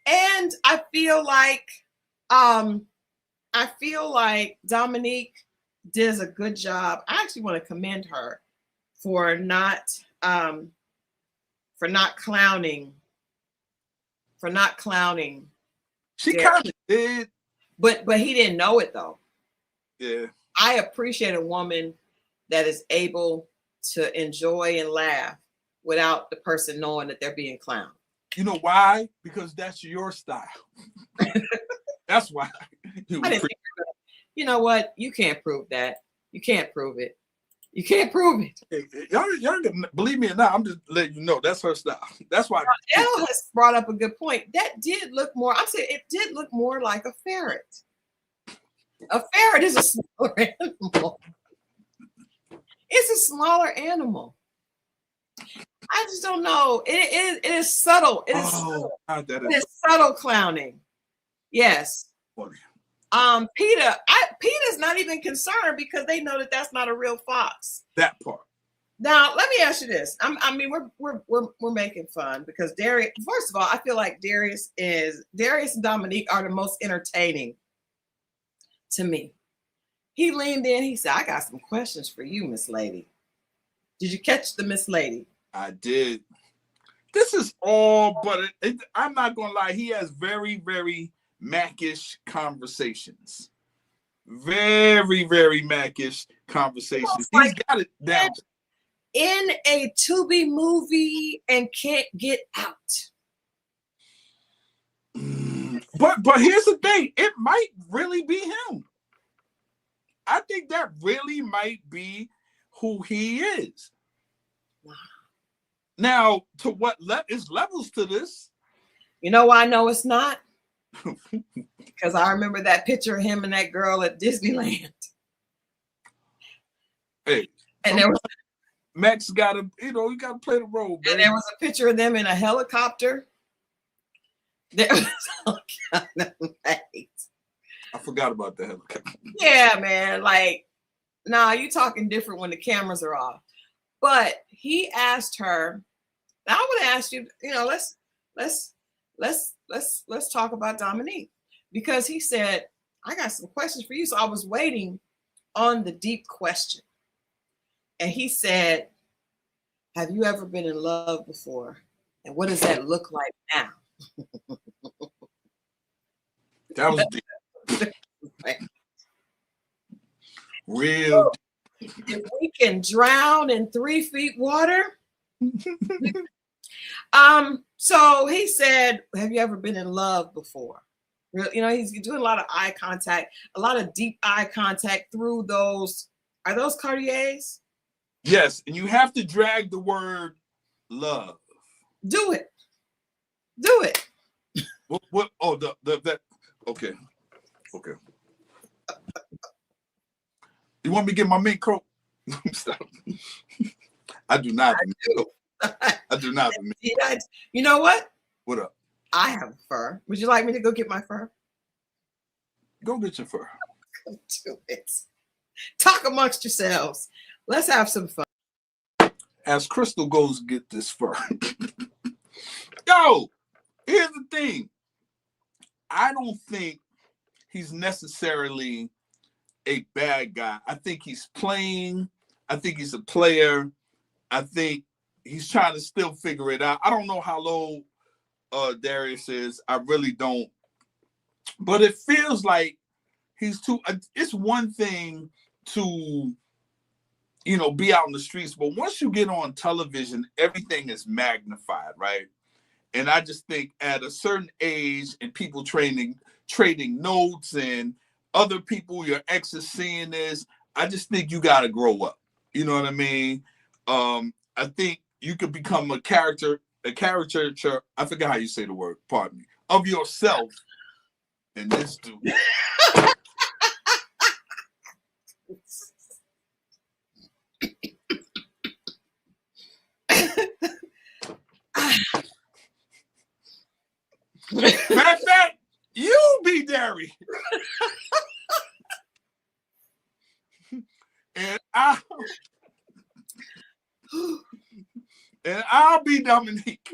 And I feel like Dominique does a good job. I actually want to commend her for not clowning. She kind of did, but he didn't know it though. Yeah, I appreciate a woman that is able to enjoy and laugh without the person knowing that they're being clowned. You know why? Because that's your style. That's why. You know what? You can't prove that. You can't prove it. You can't prove it. Hey, y'all believe me or not, I'm just letting you know that's her style. That's why. Elle has brought up a good point. That did look more, I'm saying it did look more like a ferret. A ferret is a smaller animal. It's a smaller animal. I just don't know. It is subtle. It is subtle. God, it is subtle clowning. Yes. Funny. PETA's not even concerned because they know that that's not a real fox. That part. Now, let me ask you this. I mean, we're making fun because Darius. First of all, I feel like Darius and Dominique are the most entertaining to me. He leaned in. He said, "I got some questions for you, Miss Lady." Did you catch the Miss Lady? I did. This is all, but I'm not gonna lie. He has very, very Mac-ish conversations. Very, very Mac-ish conversations. He's got it down. In a Tubi movie and can't get out. But here's the thing. It might really be him. I think that really might be who he is. Wow. Now, to what is levels to this? You know why I know it's not? Because I remember that picture of him and that girl at Disneyland. Hey, and there was Max got to, you got to play the role. And there was a picture of them in a helicopter. There was all kind of I forgot about the helicopter. Yeah, man. Like Nah, you talking different when the cameras are off. But he asked her. Now I want to ask you. You know, let's talk about Dominique, because he said I got some questions for you. So I was waiting on the deep question, and he said, "Have you ever been in love before? And what does that look like now?" That was deep. Real. If we can drown in 3 feet water. So he said, have you ever been in love before? You know, he's doing a lot of eye contact, a lot of deep eye contact through those. Are those Cartiers? Yes, and you have to drag the word love. Do it. Do it. What? Oh, that. Okay. You want me to get my mink coat? Stop. I do not. I do not. You know what? What up? I have fur. Would you like me to go get my fur? Go get your fur. Go do it. Talk amongst yourselves. Let's have some fun. As Christal goes get this fur. Yo, here's the thing. I don't think he's necessarily a bad guy. I think he's playing. I think he's a player. I think he's trying to still figure it out. I don't know how low Darius is. I really don't. But it feels like he's too. It's one thing to, you know, be out in the streets, but once you get on television, everything is magnified, right? And I just think at a certain age and people trading notes and other people, your exes seeing this, I just think you got to grow up. You know what I mean? I think you could become a caricature, I forgot how you say the word, pardon me, of yourself. And this dude. Matter of fact, you be Darius. and I'll be Dominique.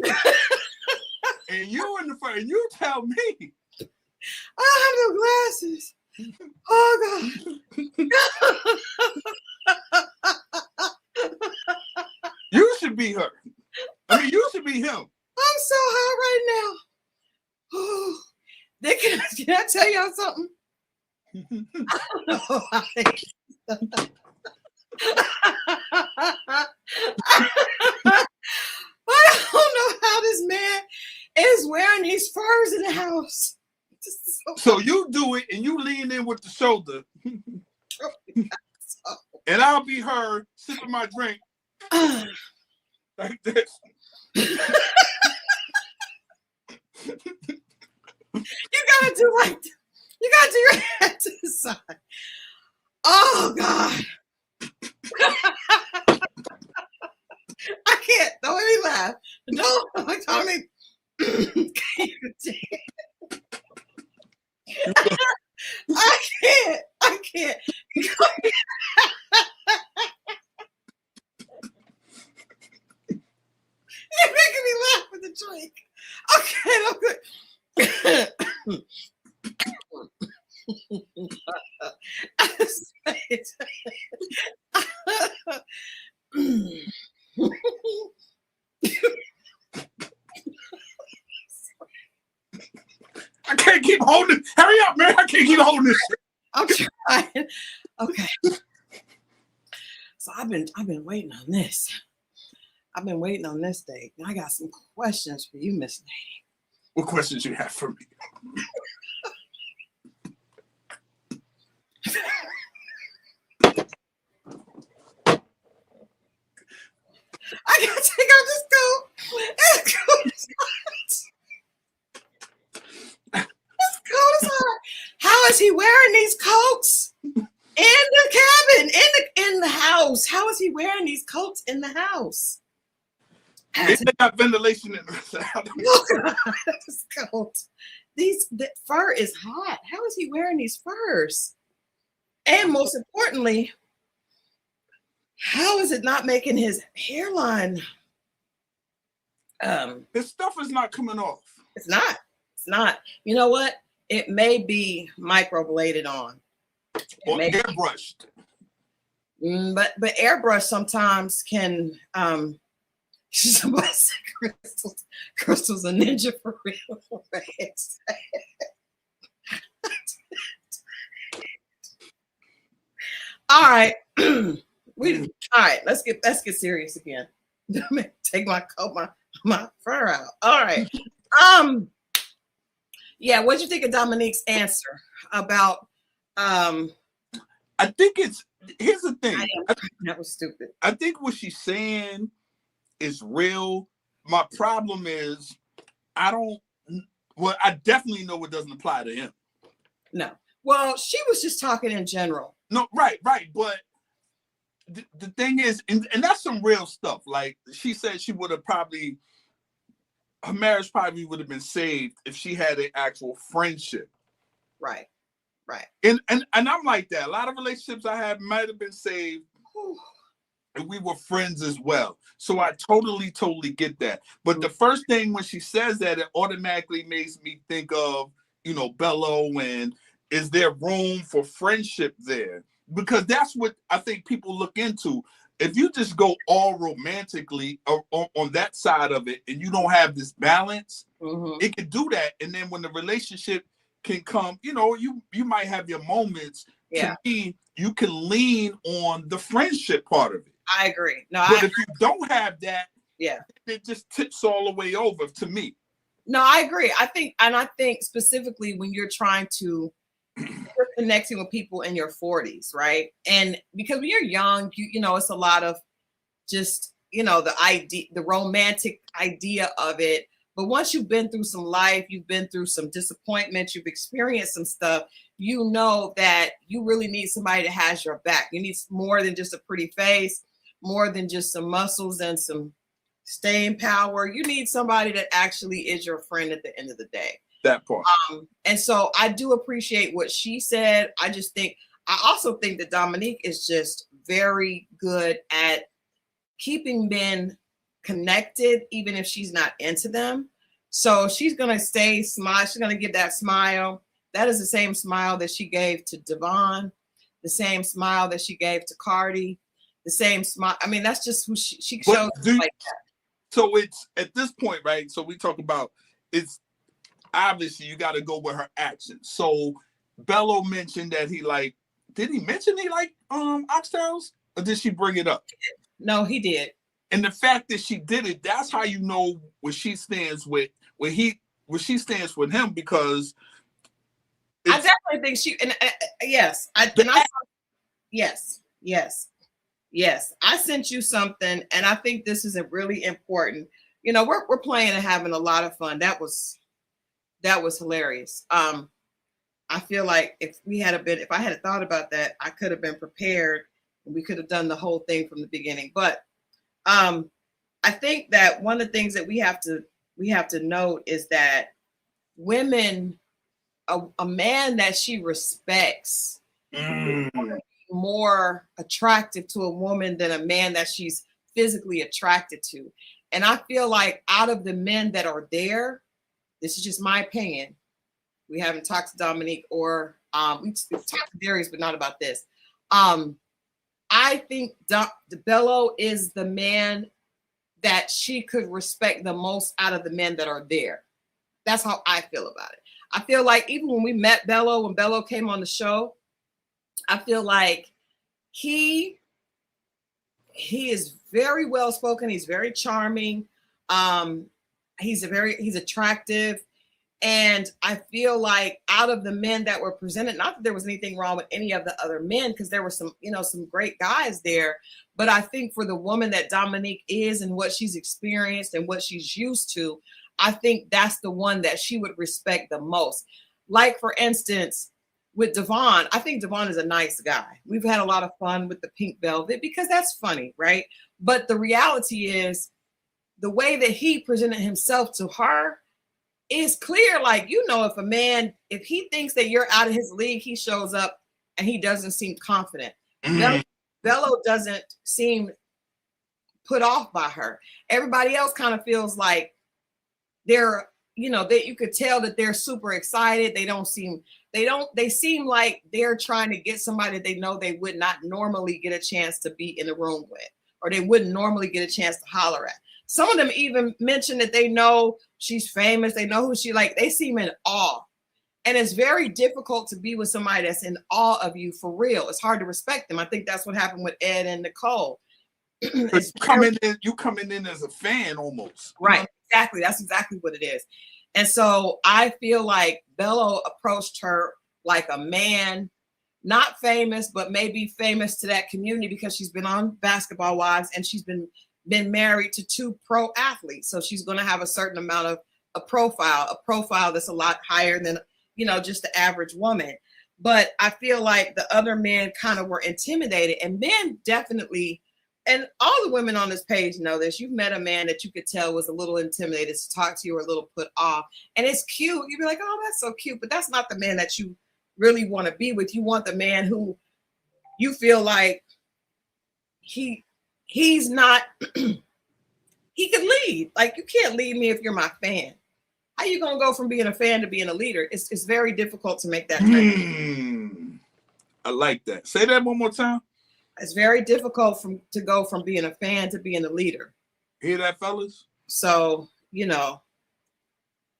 And you in the front, and you tell me. I have no glasses. Oh God. You should be her. I mean, you should be him. I'm so hot right now. Oh, can I tell y'all something? I don't know. I don't know how this man is wearing these furs in the house. So you do it and you lean in with the shoulder. And I'll be her sipping my drink like this. You gotta do your head to the side. Oh God. I can't. Don't let me laugh. Don't tell me. I can't. You're making me laugh with the drink. Okay, I'm good. I can't keep holding. Hurry up, man. I can't keep holding this. I'm trying. Okay. So I've been waiting on this. I've been waiting on this day. I got some questions for you, Miss Lady. What questions you have for me? I gotta take out this coat. This coat is hot. How is he wearing these coats in the cabin, in the house? How is he wearing these coats in the house? They got ventilation in the house. Look at this coat. The fur is hot. How is he wearing these furs? And most importantly, How is it not making his hairline? His stuff is not coming off. It's not. It's not. You know what? It may be microbladed on. Or airbrushed. But airbrush sometimes can somebody said Crystal's a ninja for real. All right. All right, let's get serious again. Take my coat, my fur out. All right. Yeah, what'd you think of Dominique's answer about I think here's the thing. That was stupid. I think what she's saying is real. My problem is I definitely know it doesn't apply to him. No. Well, she was just talking in general. No, right. But the thing is, and that's some real stuff. Like she said, her marriage probably would have been saved if she had an actual friendship. Right. And I'm like that. A lot of relationships I had might have been saved, and we were friends as well. So I totally get that. But the first thing when she says that, it automatically makes me think of, Bello, and is there room for friendship there? Because that's what I think people look into. If you just go all romantically on that side of it, and you don't have this balance, it can do that. And then when the relationship can come, you might have your moments. Yeah. To me, you can lean on the friendship part of it. I agree. But if you don't have that, yeah, it just tips all the way over to me. No, I agree. I think specifically when you're you're connecting with people in your 40s, right? And because when you're young, it's a lot of just, the romantic idea of it. But once you've been through some life, you've been through some disappointments, you've experienced some stuff, you know that you really need somebody that has your back. You need more than just a pretty face, more than just some muscles and some staying power. You need somebody that actually is your friend at the end of the day. That part. And so I do appreciate what she said. I also think that Dominique is just very good at keeping men connected, even if she's not into them. So she's going to stay smile. She's going to give that smile. That is the same smile that she gave to Devon, the same smile that she gave to Cardi, the same smile. I mean, that's just who she shows like that. So it's at this point, right? So we talk about it's obviously you got to go with her actions. So Bello mentioned that did he mention he liked oxtails, or did she bring it up? No, he did. And the fact that she did it, that's how you know where she stands with him, because I definitely think she yes. Yes. I sent you something, and I think this is a really important. We're playing and having a lot of fun. That was hilarious. I feel like if I had thought about that, I could have been prepared, and we could have done the whole thing from the beginning. But I think that one of the things that we have to note is that women, a man that she respects is more attractive to a woman than a man that she's physically attracted to. And I feel like out of the men that are there, this is just my opinion. We haven't talked to Dominique or we've talked to Darius, but not about this. I think Bello is the man that she could respect the most out of the men that are there. That's how I feel about it. I feel like even when we met Bello, when Bello came on the show, I feel like he is very well spoken. He's very charming. He's attractive. And I feel like out of the men that were presented, not that there was anything wrong with any of the other men, because there were some great guys there. But I think for the woman that Dominique is and what she's experienced and what she's used to, I think that's the one that she would respect the most. Like, for instance, with Devon, I think Devon is a nice guy. We've had a lot of fun with the pink velvet because that's funny, right? But the reality is the way that he presented himself to her is clear. Like, if a man, if he thinks that you're out of his league, he shows up and he doesn't seem confident. Mm-hmm. Bello doesn't seem put off by her. Everybody else kind of feels like they're, you know, that you could tell that they're super excited. They seem like they're trying to get somebody they know they would not normally get a chance to be in the room with, or they wouldn't normally get a chance to holler at. Some of them even mention that they know she's famous. They know who she like. They seem in awe. And it's very difficult to be with somebody that's in awe of you for real. It's hard to respect them. I think that's what happened with Ed and Nicole. You coming in as a fan almost. Right. Exactly. That's exactly what it is. And so I feel like Bello approached her like a man, not famous, but maybe famous to that community because she's been on Basketball Wives and she's been married to 2 pro athletes. So she's going to have a certain amount of a profile that's a lot higher than, you know, just the average woman. But I feel like the other men kind of were intimidated, and men definitely, and all the women on this page know this. You've met a man that you could tell was a little intimidated to talk to you or a little put off. And it's cute. You'd be like, oh, that's so cute. But that's not the man that you really want to be with. You want the man who you feel like he's not, he could lead. Like, you can't lead me if you're my fan. How you gonna go from being a fan to being a leader? It's very difficult to make that transition. I like that. Say that one more time. It's very difficult to go from being a fan to being a leader. Hear that, fellas? So, you know,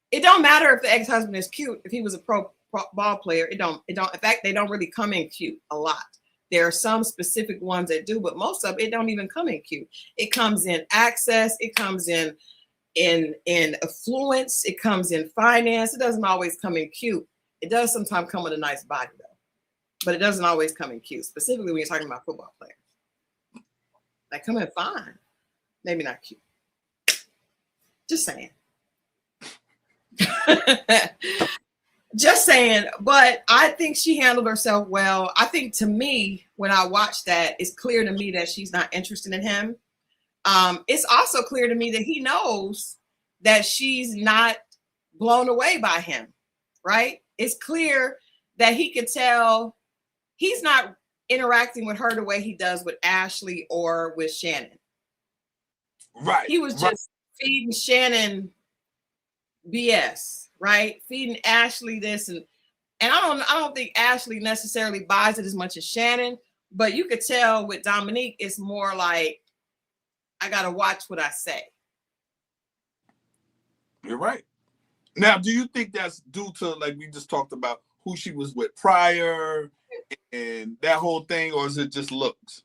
it don't matter if the ex-husband is cute. If he was a pro ball player, it don't. In fact, they don't really come in cute a lot. There are some specific ones that do, but most of it don't even come in cute. It comes in access. It comes in affluence. It comes in finance. It doesn't always come in cute. It does sometimes come with a nice body though, but it doesn't always come in cute, specifically when you're talking about football players. They come in fine, maybe not cute. Just saying. Just saying, but I think she handled herself well. I think, to me, when I watched that, it's clear to me that she's not interested in him. It's also clear to me that he knows that she's not blown away by him, right? It's clear that he could tell he's not interacting with her the way he does with Ashley or with Shannon. Right. He was just feeding Shannon BS, right? Feeding Ashley this, and I don't think Ashley necessarily buys it as much as Shannon, but you could tell with Dominique, it's more like, I gotta watch what I say. You're right. Now, do you think that's due to, like we just talked about, who she was with prior and that whole thing, or is it just looks?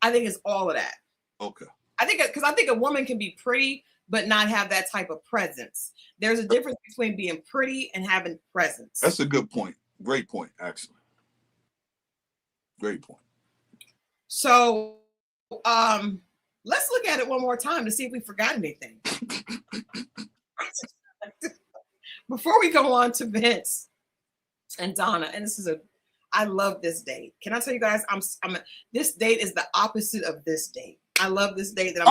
I think it's all of that. Okay. I think a woman can be pretty but not have that type of presence. There's a difference between being pretty and having presence. That's a good point. Great point, actually. Great point. So, let's look at it one more time to see if we forgot anything. Before we go on to Vince and Donna, and I love this date. Can I tell you guys, this date is the opposite of this date. I love this date. And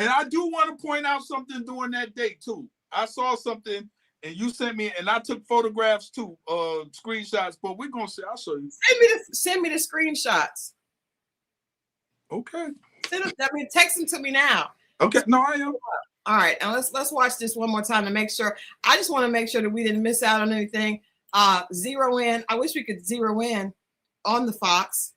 I do want to point out something during that date too. I saw something and you sent me, and I took photographs too, screenshots, but we're going to see, I'll show you. Send me the screenshots. Okay. Text them to me now. Okay. No, I am. All right. And let's watch this one more time to make sure. I just want to make sure that we didn't miss out on anything. Zero in. I wish we could zero in on the Fox.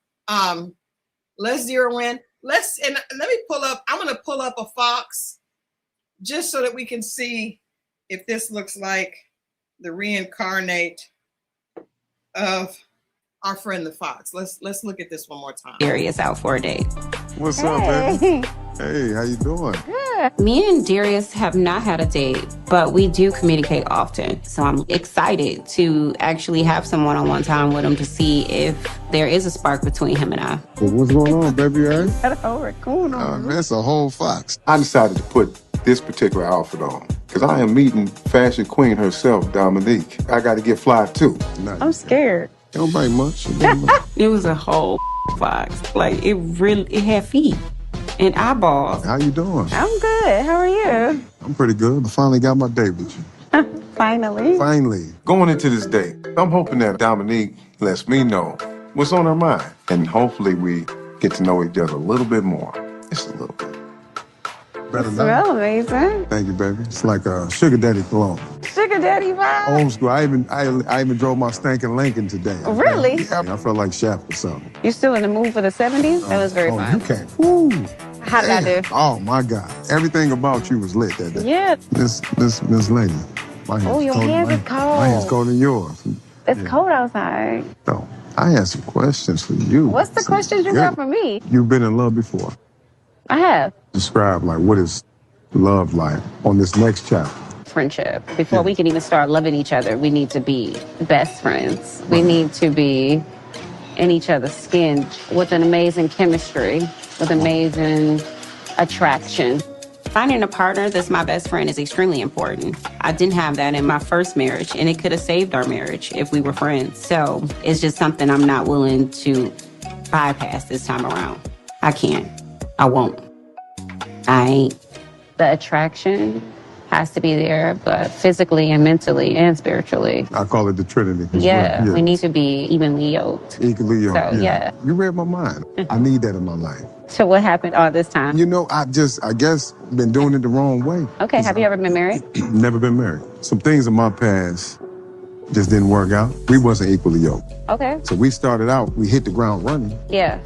Let's zero in. Let me pull up. I'm going to pull up a Fox just so that we can see if this looks like the reincarnate of our friend the Fox. Let's look at this one more time. Darius out for a date. What's up, baby? Hey, how you doing? Good. Me and Darius have not had a date, but we do communicate often. So I'm excited to actually have some one-on-one time with him to see if there is a spark between him and I. Well, what's going on, baby? That's a whole Fox. I decided to put this particular outfit on because I am meeting fashion queen herself, Dominique. I got to get fly too. I'm scared. Don't bite much. It was a whole Fox. Like, it had feet and eyeballs. How you doing? I'm good. How are you? I'm pretty good. I finally got my date with you. Finally. Going into this date, I'm hoping that Dominique lets me know what's on her mind. And hopefully we get to know each other a little bit more. Just a little bit. Better now. Smell amazing. Thank you, baby. It's like a sugar daddy cologne. Sugar daddy vibe. Old school. I even drove my stinking Lincoln today. Really? Yeah, I felt like Shaft or something. You still in the mood for the 70s? That was very Oh, fun. you can't. Woo. How did I do? Oh my God. Everything about you was lit that day. Yeah. Miss Lady. My hands Oh, your cold- hands my- is cold. My hands colder than yours. It's Yeah. cold outside. So I had some questions for you. What's the questions you got for me? You've been in love before. I have. Describe like what is love like on this next chapter. Friendship. Before we can even start loving each other, we need to be best friends. We need to be in each other's skin with an amazing chemistry, with amazing attraction. Finding a partner that's my best friend is extremely important. I didn't have that in my first marriage, and it could have saved our marriage if we were friends. So it's just something I'm not willing to bypass this time around. I can't. I won't. I ain't. The attraction has to be there, but physically and mentally and spiritually. I call it the Trinity. as Yeah, well. we need to be evenly yoked. Equally yoked. So, yeah. You read my mind. I need that in my life. So what happened all this time? You know, I guess, been doing it the wrong way. Okay, have you ever been married? Never been married. Some things in my past just didn't work out. We wasn't equally yoked. Okay, So we started out, we hit the ground running. yeah.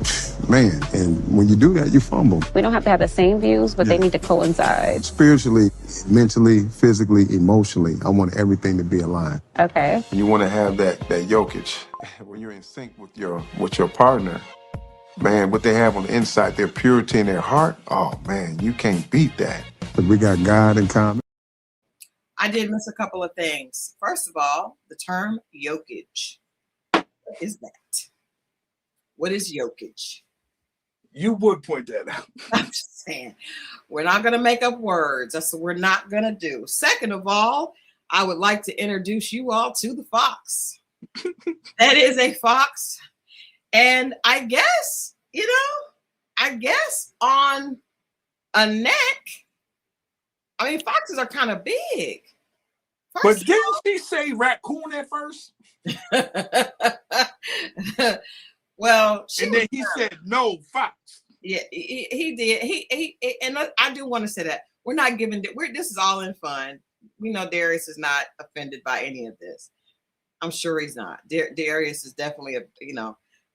Man, and when you do that, you fumble. We don't have to have the same views, but they Yeah. need to coincide. Spiritually, mentally, physically, emotionally, I want everything to be aligned. Okay. You want to have that yokage when you're in sync with your partner. Man, what they have on the inside, their purity in their heart. Oh man, you can't beat that. But we got God in common. I did miss a couple of things. First of all, the term yokage. What is that? What is yokage? You would point that out. I'm just saying, we're not going to make up words. That's what we're not going to do. Second of all, I would like to introduce you all to the fox. That is a fox. And I guess, on a neck, I mean, foxes are kind of big. But didn't she say raccoon at first? Well, And then he said no fox. yeah, he did. He and I do want to say that we're not giving. This is all in fun. We know Darius is not offended by any of this. I'm sure he's not. Darius is definitely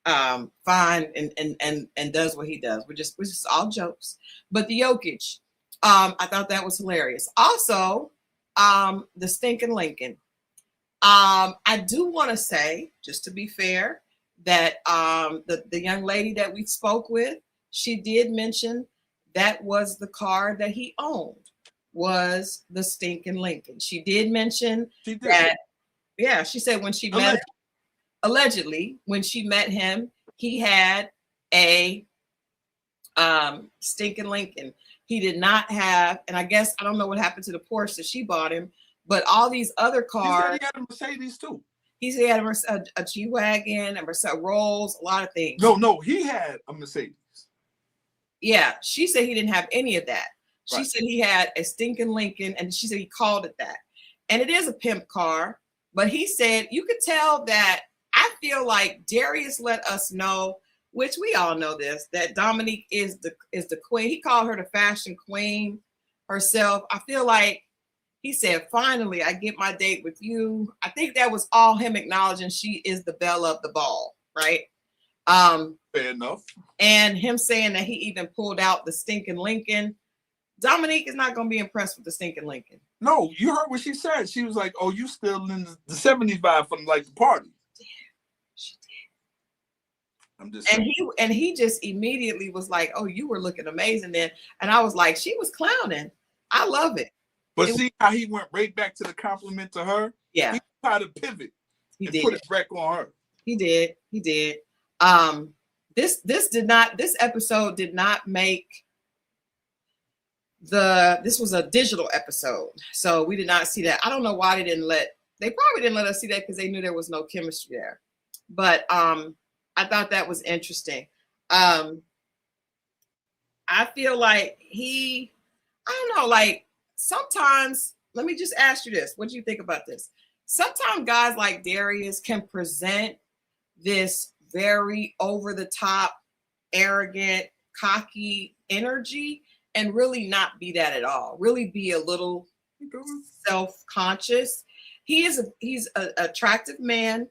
fine and does what he does. We're just all jokes. But the yokage, I thought that was hilarious. Also, the stinking Lincoln. I do want to say, just to be fair, that the young lady that we spoke with, she did mention that was the car that he owned, was the stinking Lincoln. She did mention that. Yeah, she said when she met him, allegedly when she met him, he had a stinking Lincoln. He did not have, and I guess I don't know what happened to the Porsche that she bought him, but all these other cars. He had a Mercedes too. He said he had a G-Wagon, a Mercedes Rolls, a lot of things. No, he had a Mercedes. Yeah, she said he didn't have any of that. She Right. said he had a stinking Lincoln, and she said he called it that. And it is a pimp car, but he said you could tell that. I feel like Darius let us know, which we all know this, that Dominique is the queen. He called her the fashion queen herself. I feel like he said, finally, I get my date with you. I think that was all him acknowledging she is the belle of the ball, right? Fair enough. And him saying that he even pulled out the stinking Lincoln. Dominique is not going to be impressed with the stinking Lincoln. No, you heard what she said. She was like, "Oh, you still in the 70s vibe from like the party." She did. I'm just saying. And he just immediately was like, "Oh, you were looking amazing then." And I was like, "She was clowning. I love it." But see how he went right back to the compliment to her? Yeah, He tried to pivot he and did. put it back on her. He did. This episode did not make this was a digital episode, so we did not see that. I don't know why they probably didn't let us see that because they knew there was no chemistry there. But I thought that was interesting. I feel like I don't know, like sometimes, let me just ask you this. What do you think about this? Sometimes guys like Darius can present this very over the top arrogant, cocky energy and really not be that at all. Really be a little self-conscious. He's an attractive man.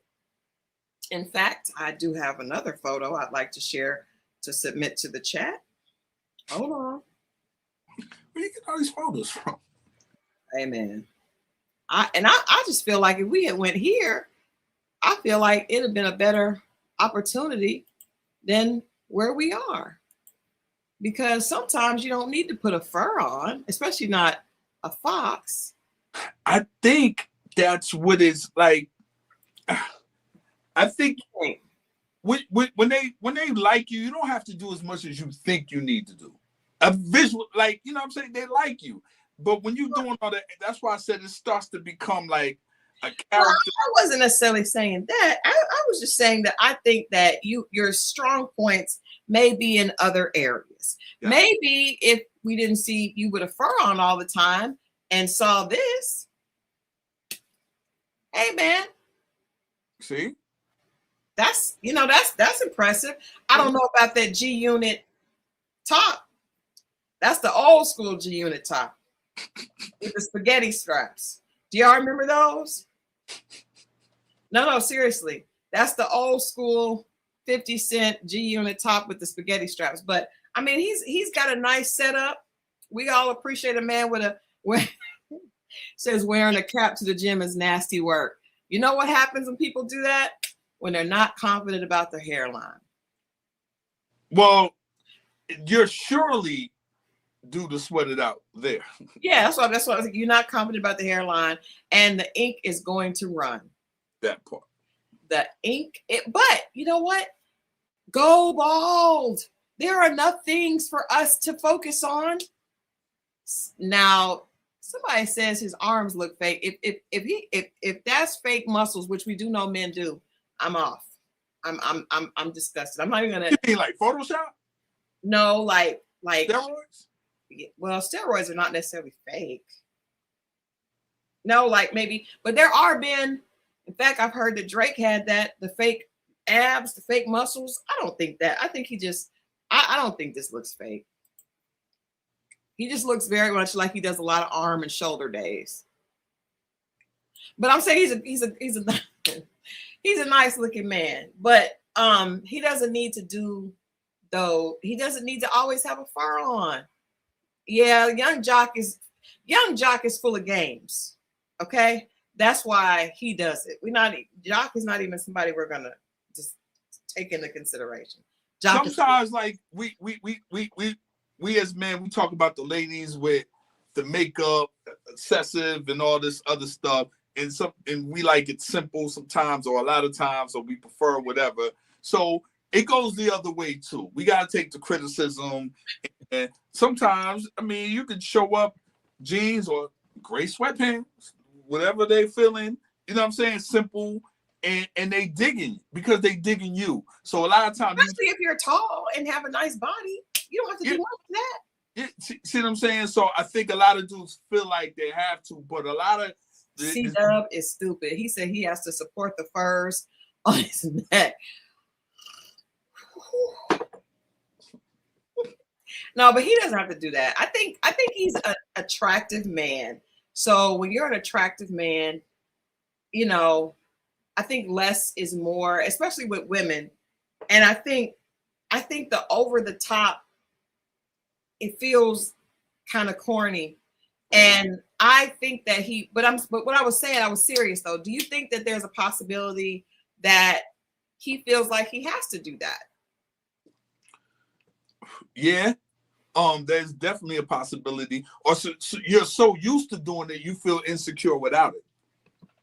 In fact, I do have another photo I'd like to share to submit to the chat. Hold on. Where you get all these photos from? Amen. I just feel like if we had went here, I feel like it'd have been a better opportunity than where we are. Because sometimes you don't need to put a fur on, especially not a fox. I think that's what it's like. I think when they like you, you don't have to do as much as you think you need to do. A visual, like, you know what I'm saying? They like you. But when you're doing all that, that's why I said it starts to become like a character. Well, I wasn't necessarily saying that. I was just saying that I think that your strong points may be in other areas. Yeah. Maybe if we didn't see you with a fur on all the time and saw this, hey man. See? That's impressive. I don't know about that G unit top. That's the old school G unit top with the spaghetti straps. Do y'all remember those? No, seriously. That's the old school 50 cent G unit top with the spaghetti straps. But I mean, he's got a nice setup. We all appreciate a man says wearing a cap to the gym is nasty work. You know what happens when people do that? When they're not confident about their hairline. Well, you're surely due to sweat it out there. Yeah, that's what you're not confident about the hairline, and the ink is going to run. That part. The ink, but you know what? Go bald. There are enough things for us to focus on. Now, somebody says his arms look fake. If that's fake muscles, which we do know men do, I'm off. I'm disgusted. I'm not even gonna. You mean like Photoshop? No, like steroids. Well, steroids are not necessarily fake. No, like maybe, but there are been. In fact, I've heard that Drake had the fake abs, the fake muscles. I don't think that. I think he just. I don't think this looks fake. He just looks very much like he does a lot of arm and shoulder days. But I'm saying he's a nice looking man. But he doesn't need to do though. He doesn't need to always have a fur on. Yeah, young Jock is full of games. Okay, that's why he does it. Jock is not even somebody we're gonna just take into consideration. Jock sometimes like we as men, we talk about the ladies with the makeup, excessive and all this other stuff. And we like it simple sometimes, or a lot of times, or we prefer whatever. So it goes the other way too. We got to take the criticism. And sometimes, I mean, you can show up jeans or gray sweatpants, whatever they feeling, you know what I'm saying? Simple. And they digging because they digging you. So a lot of times, especially if you're tall and have a nice body, you don't have to do much of that. See what I'm saying? So I think a lot of dudes feel like they have to, but a lot of C-Dub is stupid. He said he has to support the furs on his neck. No, but he doesn't have to do that. I think he's an attractive man. So when you're an attractive man, you know, I think less is more, especially with women. And I think the over the top, it feels kind of corny. And I think that but what I was saying, I was serious though. Do you think that there's a possibility that he feels like he has to do that? Yeah. There's definitely a possibility. Or so you're so used to doing it, you feel insecure without it.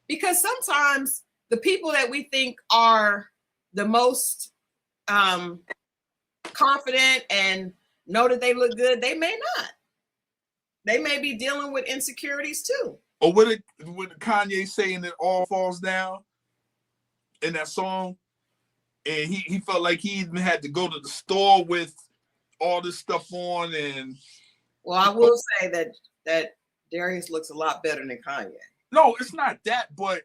Because sometimes the people that we think are the most confident and know that they look good, they may not. They may be dealing with insecurities too. Or what Kanye saying it all falls down in that song, and he felt like he even had to go to the store with all this stuff on. And well, I will say that Darius looks a lot better than Kanye. No, it's not that, but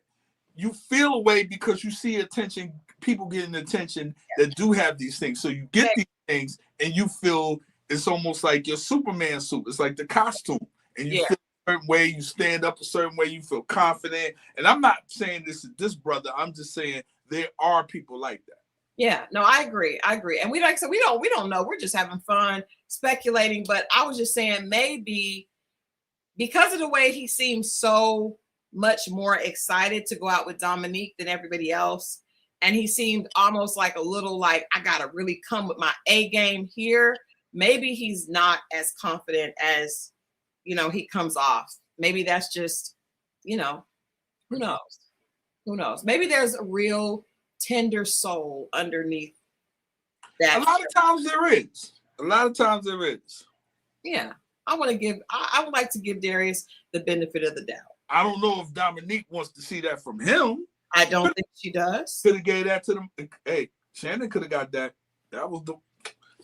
you feel a way because you see attention, people getting attention that do have these things. So you get these things, and you feel it's almost like your Superman suit. It's like the costume, and you feel a certain way. You stand up a certain way. You feel confident. And I'm not saying this is this brother. I'm just saying there are people like that. Yeah, no, I agree. And we like I said, we don't know. We're just having fun speculating. But I was just saying maybe because of the way he seems so much more excited to go out with Dominique than everybody else. And he seemed almost like a little like, I gotta really come with my A game here. Maybe he's not as confident as, he comes off. Maybe that's just, who knows? Who knows? Maybe there's a real tender soul underneath that. A lot of times there is. Yeah. I would like to give Darius the benefit of the doubt. I don't know if Dominique wants to see that from him. I don't think she does. Could have gave that to them. Hey, Shannon could have got that. That was the.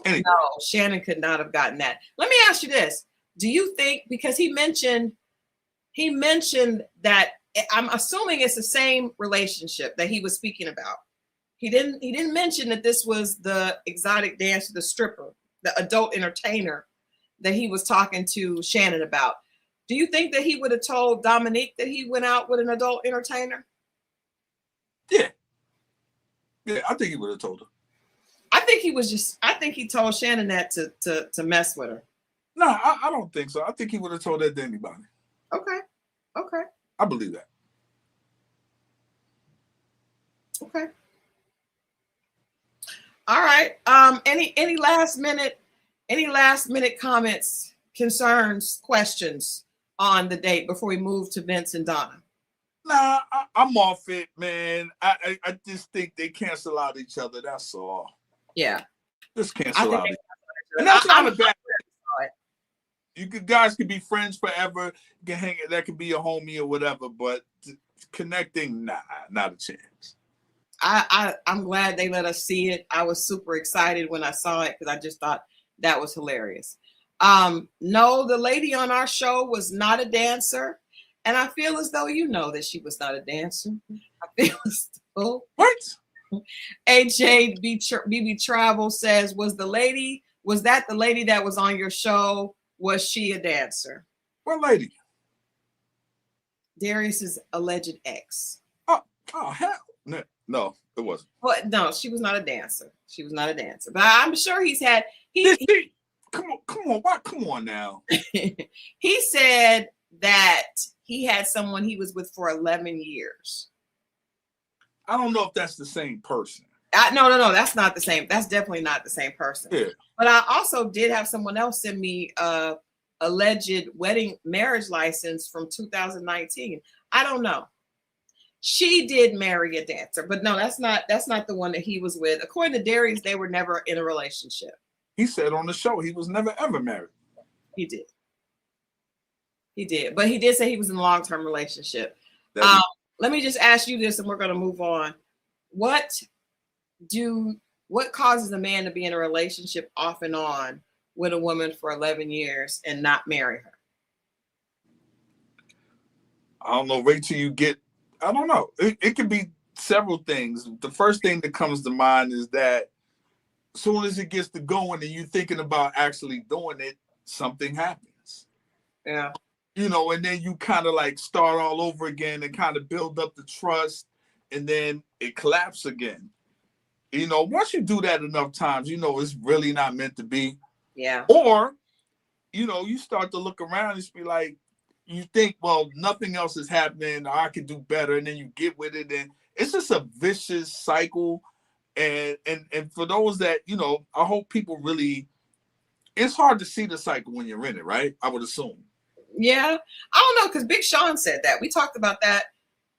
Anyway. No, Shannon could not have gotten that. Let me ask you this: do you think because he mentioned that I'm assuming it's the same relationship that he was speaking about. He didn't mention that this was the exotic dancer, the stripper, the adult entertainer that he was talking to Shannon about. Do you think that he would have told Dominique that he went out with an adult entertainer? Yeah, I think he would have told her. I think he told Shannon that to mess with her. No, I don't think so. I think he would have told that to anybody. Okay. I believe that. Okay. All right. Any last minute comments, concerns, questions on the date before we move to Vince and Donna? Nah, I'm off it, man. I just think they cancel out each other. That's all. Yeah. Just cancel out. And that's not a bad thing. You guys could be friends forever. You can hang it. That could be a homie or whatever. But connecting, nah, not a chance. I'm glad they let us see it. I was super excited when I saw it because I just thought that was hilarious. No, the lady on our show was not a dancer. And I feel as though that she was not a dancer. I feel as though. What? AJ BB Travel says, was that the lady that was on your show? Was she a dancer? What lady? Darius's alleged ex. Oh hell. No, it wasn't. Well, no, she was not a dancer. But I'm sure he's had Come on now. He said that he had someone he was with for 11 years. I don't know if that's the same person. No, that's not the same. That's definitely not the same person. Yeah. But I also did have someone else send me a alleged marriage license from 2019. I don't know. She did marry a dancer, but no, that's not the one that he was with. According to Darius, they were never in a relationship. He said on the show he was never ever married. He did. But he did say he was in a long-term relationship. Let me just ask you this, and we're going to move on. What causes a man to be in a relationship off and on with a woman for 11 years and not marry her? I don't know. Wait till you get. I don't know. It could be several things. The first thing that comes to mind is that as soon as it gets to going and you're thinking about actually doing it, something happens. Yeah. And then you kind of like start all over again and kind of build up the trust, and then it collapses again. Once you do that enough times, it's really not meant to be. Yeah. Or, you start to look around and be like, you think, well, nothing else is happening, or I could do better, and then you get with it, and it's just a vicious cycle. And for those that, I hope people really, it's hard to see the cycle when you're in it, right? I would assume. Yeah. I don't know, because Big Sean said that. We talked about that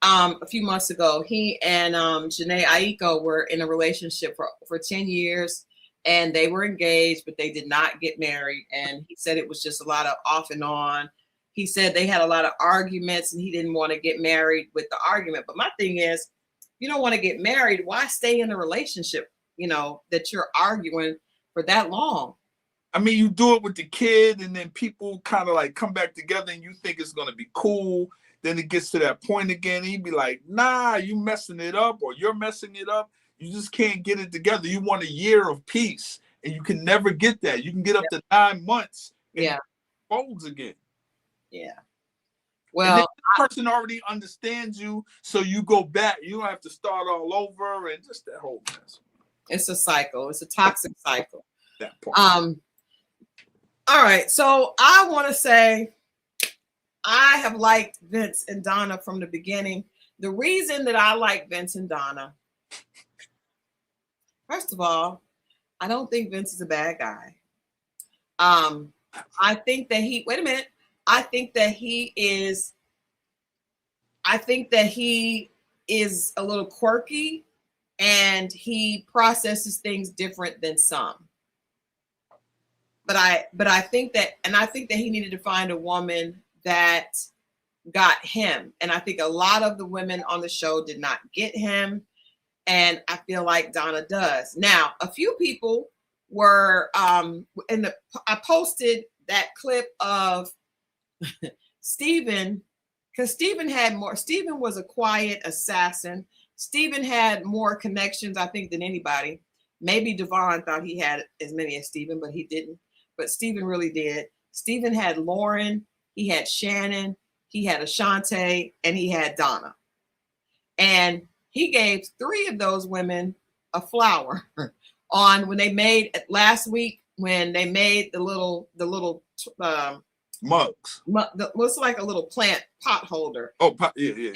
a few months ago. He and Janae Aiko were in a relationship for 10 years, and they were engaged, but they did not get married. And he said it was just a lot of off and on. He said they had a lot of arguments, and he didn't want to get married with the argument. But my thing is, you don't want to get married, why stay in a relationship, that you're arguing for that long? I mean, you do it with the kid, and then people kind of like come back together, and you think it's going to be cool. Then it gets to that point again, and you'd be like, nah, you messing it up, or you're messing it up. You just can't get it together. You want a year of peace, and you can never get that. You can get up to 9 months and Yeah. it folds again. Yeah. And then Well, the person already understands you, so you go back. You don't have to start all over and just that whole mess. it's a cycle. It's a toxic cycle. That part. All right. So I want to say I have liked Vince and Donna from the beginning. The reason that I like Vince and Donna, first of all, I don't think Vince is a bad guy. I think that wait a minute. I think that he is a little quirky, and he processes things different than some. But I think that he needed to find a woman that got him. And I think a lot of the women on the show did not get him. And I feel like Donna does. Now, a few people were I posted that clip of Steven, because Steven was a quiet assassin. Steven had more connections, I think, than anybody. Maybe Devon thought he had as many as Steven, but he didn't. But Steven really did. Steven had Lauren, he had Shannon, he had Ashante, and he had Donna. And he gave 3 of those women a flower on when they made last week, when they made the little Mugs. Looks like a little plant pot holder. Oh, yeah.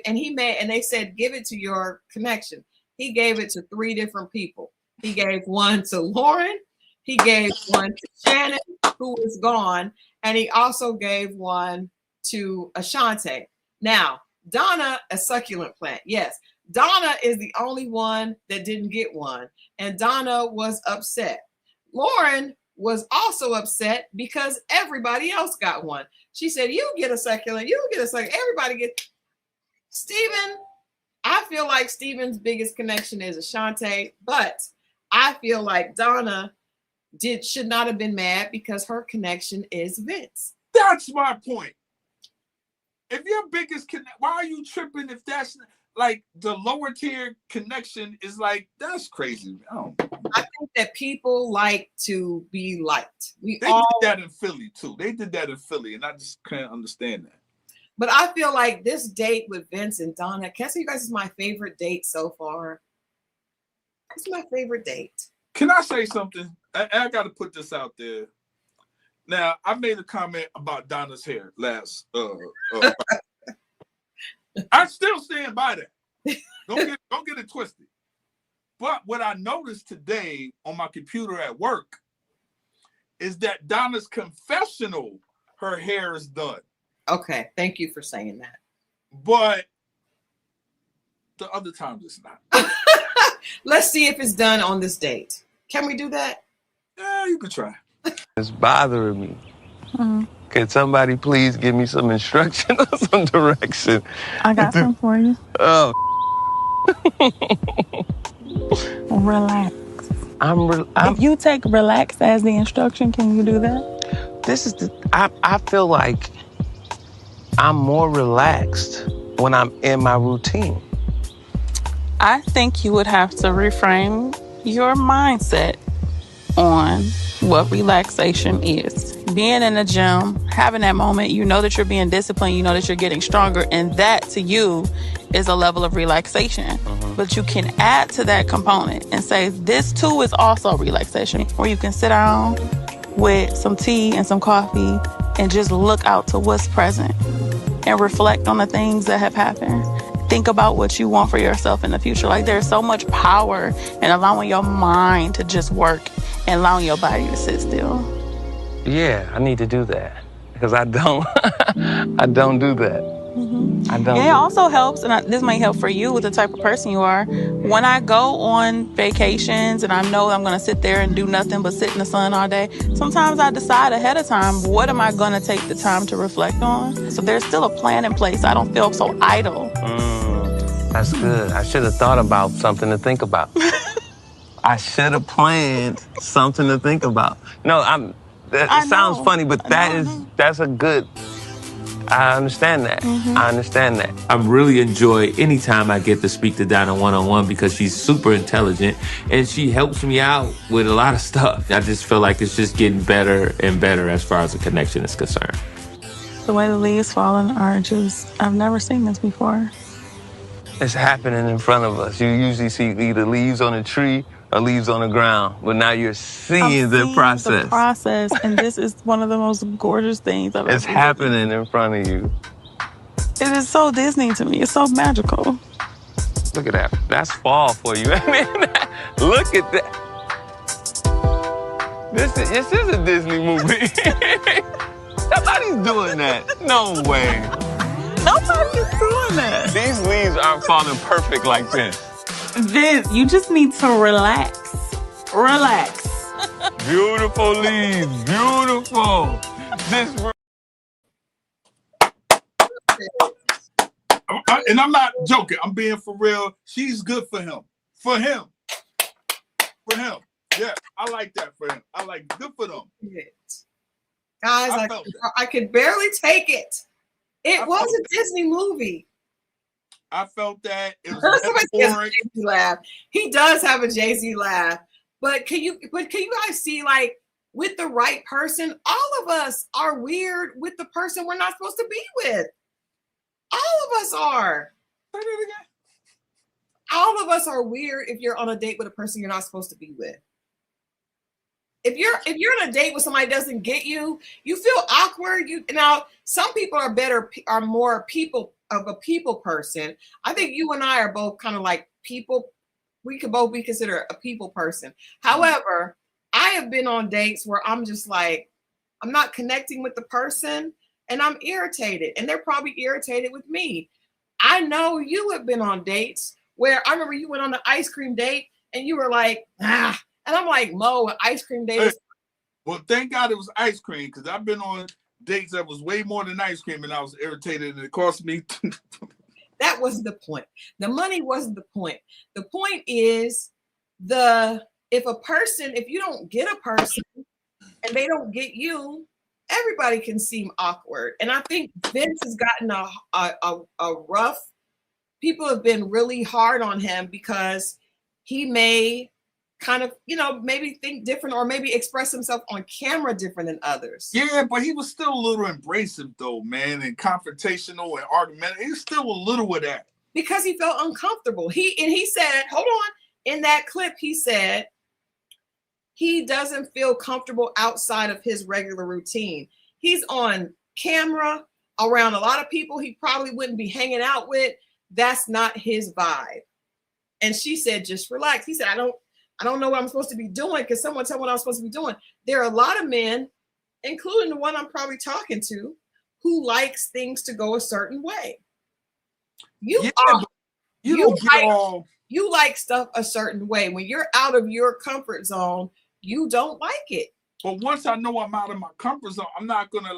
And they said, give it to your connection. He gave it to 3 different people. He gave one to Lauren. He gave one to Shannon, who was gone. And he also gave one to Ashante. Now, Donna, a succulent plant. Yes. Donna is the only one that didn't get one. And Donna was upset. Lauren was also upset because everybody else got one. She said, you get a succulent, you get a succulent, everybody gets. Steven, I feel like Steven's biggest connection is Ashante, but I feel like Donna should not have been mad because her connection is Vince. That's my point. If your biggest why are you tripping if that's like the lower tier connection is like, that's crazy. I think that people like to be liked. They did that in Philly too. And I just can't understand that. But I feel like this date with Vince and Donna, can I say you guys is my favorite date so far? It's my favorite date. Can I say something? I got to put this out there. Now, I made a comment about Donna's hair last. I still stand by that. Don't get it twisted. But what I noticed today on my computer at work is that Donna's confessional, her hair is done. Okay, thank you for saying that. But the other times it's not. Let's see if it's done on this date. Can we do that? Yeah, you can try. It's bothering me. Mm-hmm. Can somebody please give me some instruction or some direction? I got some for you. Oh. Relax. If you take relax as the instruction, can you do that? I feel like I'm more relaxed when I'm in my routine. I think you would have to reframe your mindset on what relaxation is. Being in the gym, having that moment, you know that you're being disciplined, you know that you're getting stronger, and that to you is a level of relaxation. Mm-hmm. But you can add to that component and say, this too is also relaxation, where you can sit down with some tea and some coffee and just look out to what's present and reflect on the things that have happened. Think about what you want for yourself in the future. Like, there's so much power in allowing your mind to just work and allowing your body to sit still. Yeah, I need to do that because I don't do that. Mm-hmm. It also helps, and this might help for you with the type of person you are. When I go on vacations and I know I'm going to sit there and do nothing but sit in the sun all day, sometimes I decide ahead of time, what am I going to take the time to reflect on? So there's still a plan in place. I don't feel so idle. That's good. I should have thought about something to think about. I should have planned something to think about. No, it sounds funny, but that's a good. I understand that. I understand that. I really enjoy anytime I get to speak to Donna one-on-one because she's super intelligent and she helps me out with a lot of stuff. I just feel like it's just getting better and better as far as the connection is concerned. The way the leaves falling are just, I've never seen this before. It's happening in front of us. You usually see either leaves on a tree or leaves on the ground, but now you're seeing the process. The process, and this is one of the most gorgeous things I've ever It's happening in front of you. It is so Disney to me. It's so magical. Look at that. That's fall for you. I mean, look at that. This is a Disney movie. Nobody's doing that. No way. Nobody's doing that. These leaves aren't falling perfect like this. Vince, you just need to relax. Relax. Beautiful leaves. Beautiful. And I'm not joking. I'm being for real. She's good for him. For him. For him. Yeah, I like that for him. I like good for them. Guys, I could barely take it. It was a Disney movie. I felt that. It was Jay-Z laugh. He does have a Jay-Z laugh. But can you guys see, like, with the right person, all of us are weird with the person we're not supposed to be with. All of us are. Say that again. All of us are weird if you're on a date with a person you're not supposed to be with. If you're on a date with somebody that doesn't get you, you feel awkward. Now some people are more people person. I think you and I are both kind of like people. We could both be considered a people person. However, I have been on dates where I'm just like, I'm not connecting with the person and I'm irritated, and they're probably irritated with me. I know you have been on dates where I remember you went on the ice cream date and you were like, and I'm like, Mo, an ice cream date. Hey, well, thank God it was ice cream, because I've been on dates that was way more than ice cream and I was irritated and it cost me. That wasn't the point. The money wasn't the point. The point is if you don't get a person and they don't get you, everybody can seem awkward. And I think Vince has gotten a rough. People have been really hard on him because he may kind of, maybe think different or maybe express himself on camera different than others. Yeah, but he was still a little abrasive though, man, and confrontational and argumentative. He was still a little of that. Because he felt uncomfortable. He said, hold on, in that clip, he said he doesn't feel comfortable outside of his regular routine. He's on camera around a lot of people he probably wouldn't be hanging out with. That's not his vibe. And she said, just relax. He said, I don't know what I'm supposed to be doing. Because someone tell me what I'm supposed to be doing. There are a lot of men, including the one I'm probably talking to, who likes things to go a certain way. You like stuff a certain way. When you're out of your comfort zone, you don't like it. But once I know I'm out of my comfort zone, I'm not gonna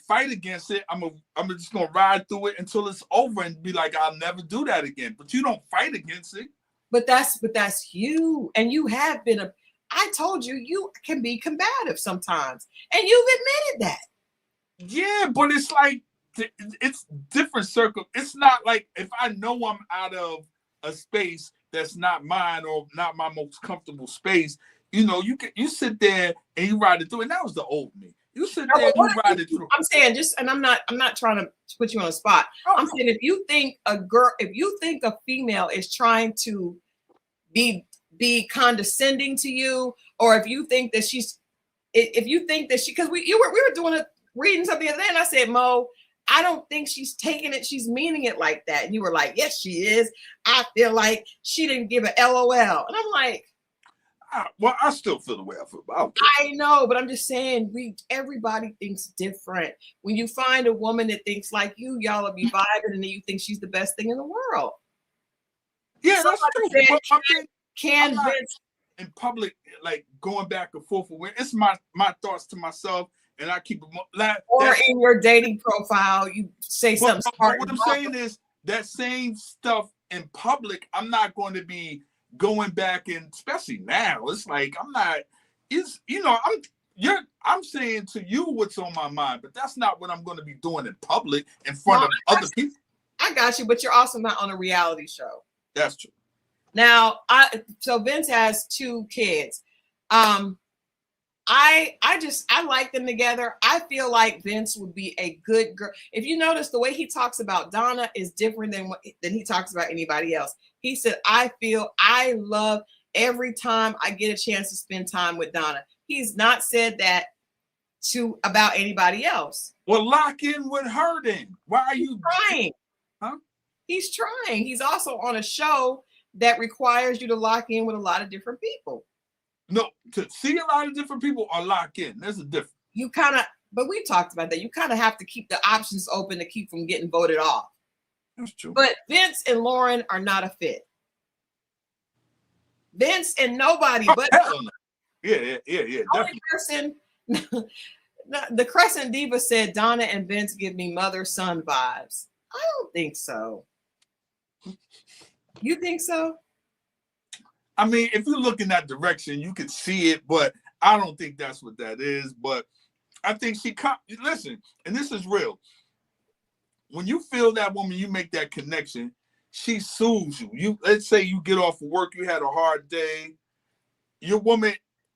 fight against it. I'm just gonna ride through it until it's over and be like, I'll never do that again. But you don't fight against it. But that's you. And you have been I told you can be combative sometimes. And you've admitted that. Yeah, but it's like it's different circle. It's not like if I know I'm out of a space that's not mine or not my most comfortable space, you sit there and you ride it through. And that was the old me. You sit there and you ride it through. I'm saying I'm not trying to put you on the spot. I'm saying if you think a female is trying to be condescending to you, or if you think that because we were reading something the other day, and I said, Mo, I don't think she's taking it, she's meaning it like that. And you were like, yes, she is. I feel like she didn't give an LOL. And I'm like, well, I still feel the way I feel about it. I know, but I'm just saying, everybody thinks different. When you find a woman that thinks like you, y'all will be vibing, and then you think she's the best thing in the world. Yeah, that's true. Can Vince in public, like going back and forth with it's my thoughts to myself, and I keep it. Or in your dating profile, you say something smart. What I'm saying is that same stuff in public, I'm not going to be going back, and especially now, it's like I'm I'm saying to you what's on my mind, but that's not what I'm going to be doing in public in front of other people. I got you, but you're also not on a reality show. That's true. Now, so Vince has 2 kids. I like them together. I feel like Vince would be a good girl. If you notice, the way he talks about Donna is different than he talks about anybody else. He said, I love every time I get a chance to spend time with Donna. He's not said that about anybody else. Well, lock in with her then. Why are you trying? Huh? He's trying. He's also on a show that requires you to lock in with a lot of different people. No, to see a lot of different people or lock in. There's a difference. But we talked about that. You kind of have to keep the options open to keep from getting voted off. That's true. But Vince and Lauren are not a fit. Vince and nobody but yeah. Only person. The Crescent Diva said Donna and Vince give me mother-son vibes. I don't think so. You think so? I mean, if you look in that direction, you can see it, but I don't think that's what that is. But I think listen, and this is real. When you feel that woman, you make that connection, she soothes you. Let's say you get off of work, you had a hard day. Your woman,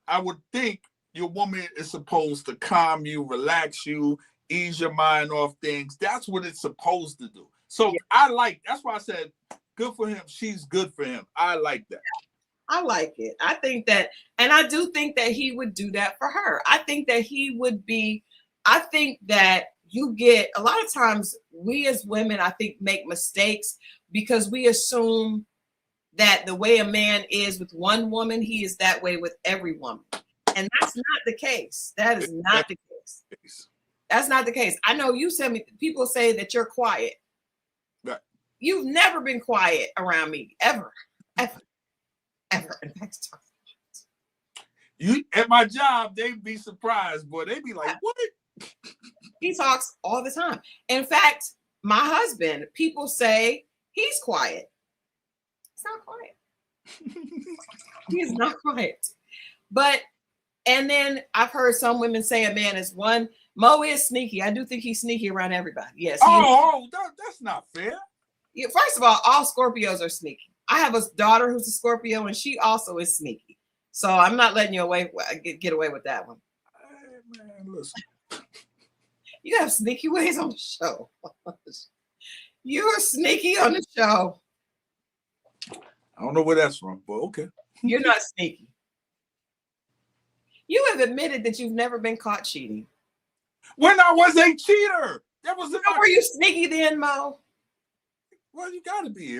I would think your woman is supposed to calm you, relax you, ease your mind off things. That's what it's supposed to do. So yeah. That's why I said, good for him. She's good for him. I like that. I like it. I think that, and I do think that he would do that for her. I think that I think that you get, a lot of times we as women, I think, make mistakes because we assume that the way a man is with one woman, he is that way with every woman. And that's not the case. That is not the case. That's not the case. I know you said people say that you're quiet. Right. You've never been quiet around me, ever. In fact, you at my job, they'd be surprised, boy. They'd be like, what? He talks all the time. In fact, my husband, people say he's quiet. He's not quiet. He's not quiet. And then I've heard some women say a man is one. Moe is sneaky. I do think he's sneaky around everybody. Yes. That's not fair. Yeah, first of all Scorpios are sneaky. I have a daughter who's a Scorpio, and she also is sneaky. So I'm not letting you get away with that one. Hey, man, listen. You have sneaky ways on the show. You are sneaky on the show. I don't know where that's from, but okay. You're not sneaky. You have admitted that you've never been caught cheating. When I was a cheater. Were you sneaky then, Mo? Well, you gotta be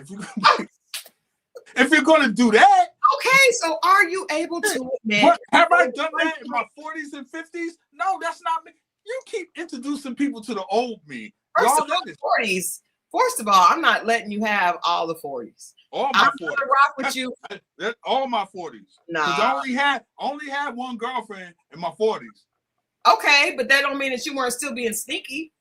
if you're gonna do that. Okay, so are you able to admit? Have I done that in my 40s and 50s? No, that's not me. You keep introducing people to the old me. First of all, 40s. First of all, I'm not letting you have all the 40s. All my 40s. I'm gonna rock with you. All my 40s. Nah. I only had one girlfriend in my 40s. Okay, but that don't mean that you weren't still being sneaky.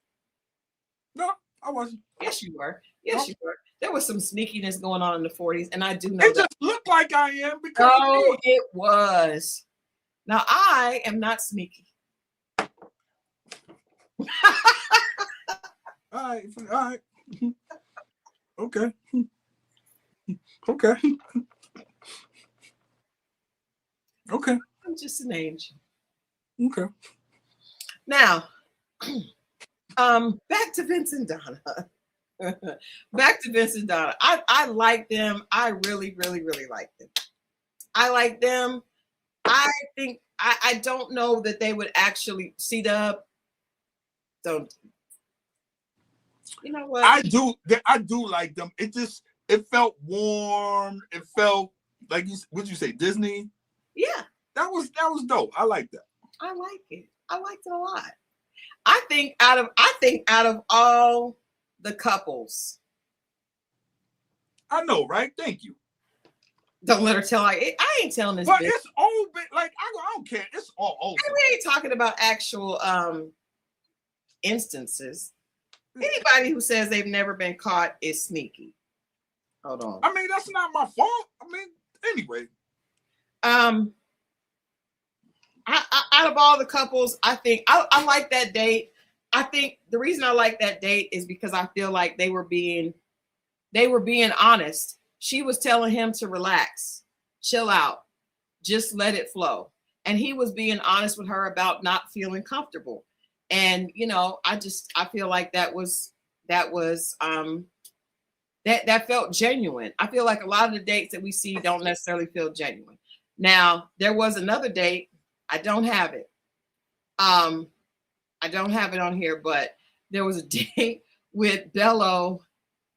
No, I wasn't. Yes, you were. Yes, you were. There was some sneakiness going on in the 40s, and I do know it that. Just looked like I am because it was. Now I am not sneaky. All right. Okay. Okay. Okay. I'm just an angel. Okay. Now, back to Vince and Donna. Back to Vince and Donna. I like them. I really, really, really like them. I like them. I think I don't know that they would actually seat up. Don't. You know what? I do like them. It felt warm. It felt like what'd you say, Disney? Yeah. That was dope. I like that. I like it. I liked it a lot. I think out of all the couples. I know, right? Thank you. Don't let her tell. I ain't telling this. But bitch. It's old. Like I don't care. It's all old. We ain't talking about actual instances. Anybody who says they've never been caught is sneaky. Hold on. I mean, that's not my fault. I mean, anyway. Out of all the couples, I think I like that date. I think the reason I like that date is because I feel like they were being honest. She was telling him to relax, chill out, just let it flow. And he was being honest with her about not feeling comfortable. And I feel like that felt genuine. I feel like a lot of the dates that we see don't necessarily feel genuine. Now, there was another date. I don't have it. I don't have it on here, but there was a date with Bello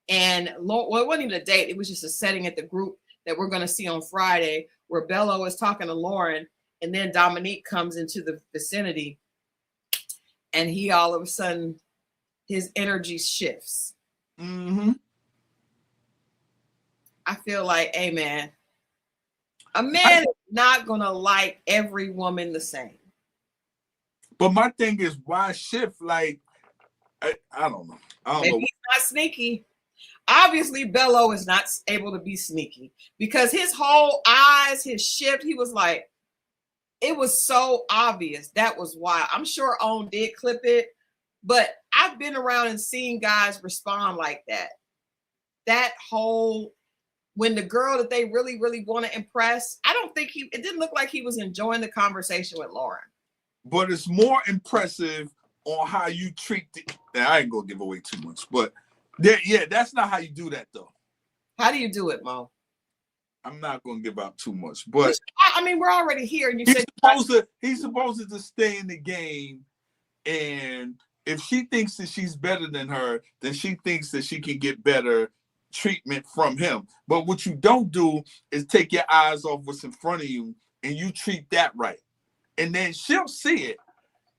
and well, it wasn't even a date. It was just a setting at the group that we're going to see on Friday, where Bello is talking to Lauren, and then Dominique comes into the vicinity, and he all of a sudden his energy shifts. Mm-hmm. I feel like, hey man, a man is not gonna like every woman the same. But my thing is, why shift? Like, I don't know. Maybe he's not sneaky. Obviously, Bello is not able to be sneaky because his whole eyes, his shift, he was like, it was so obvious. That was why. I'm sure On did clip it, but I've been around and seen guys respond like that. That whole, when the girl that they really, really want to impress, I don't think it didn't look like he was enjoying the conversation with Lauren. But it's more impressive on how you treat I ain't gonna give away too much, but that's not how you do that though. How do you do it, Mo? I'm not gonna give out too much, but I mean, we're already here, and he's supposed to stay in the game, and if she thinks that she's better than her, then she thinks that she can get better treatment from him. But what you don't do is take your eyes off what's in front of you, and you treat that right. And then she'll see it,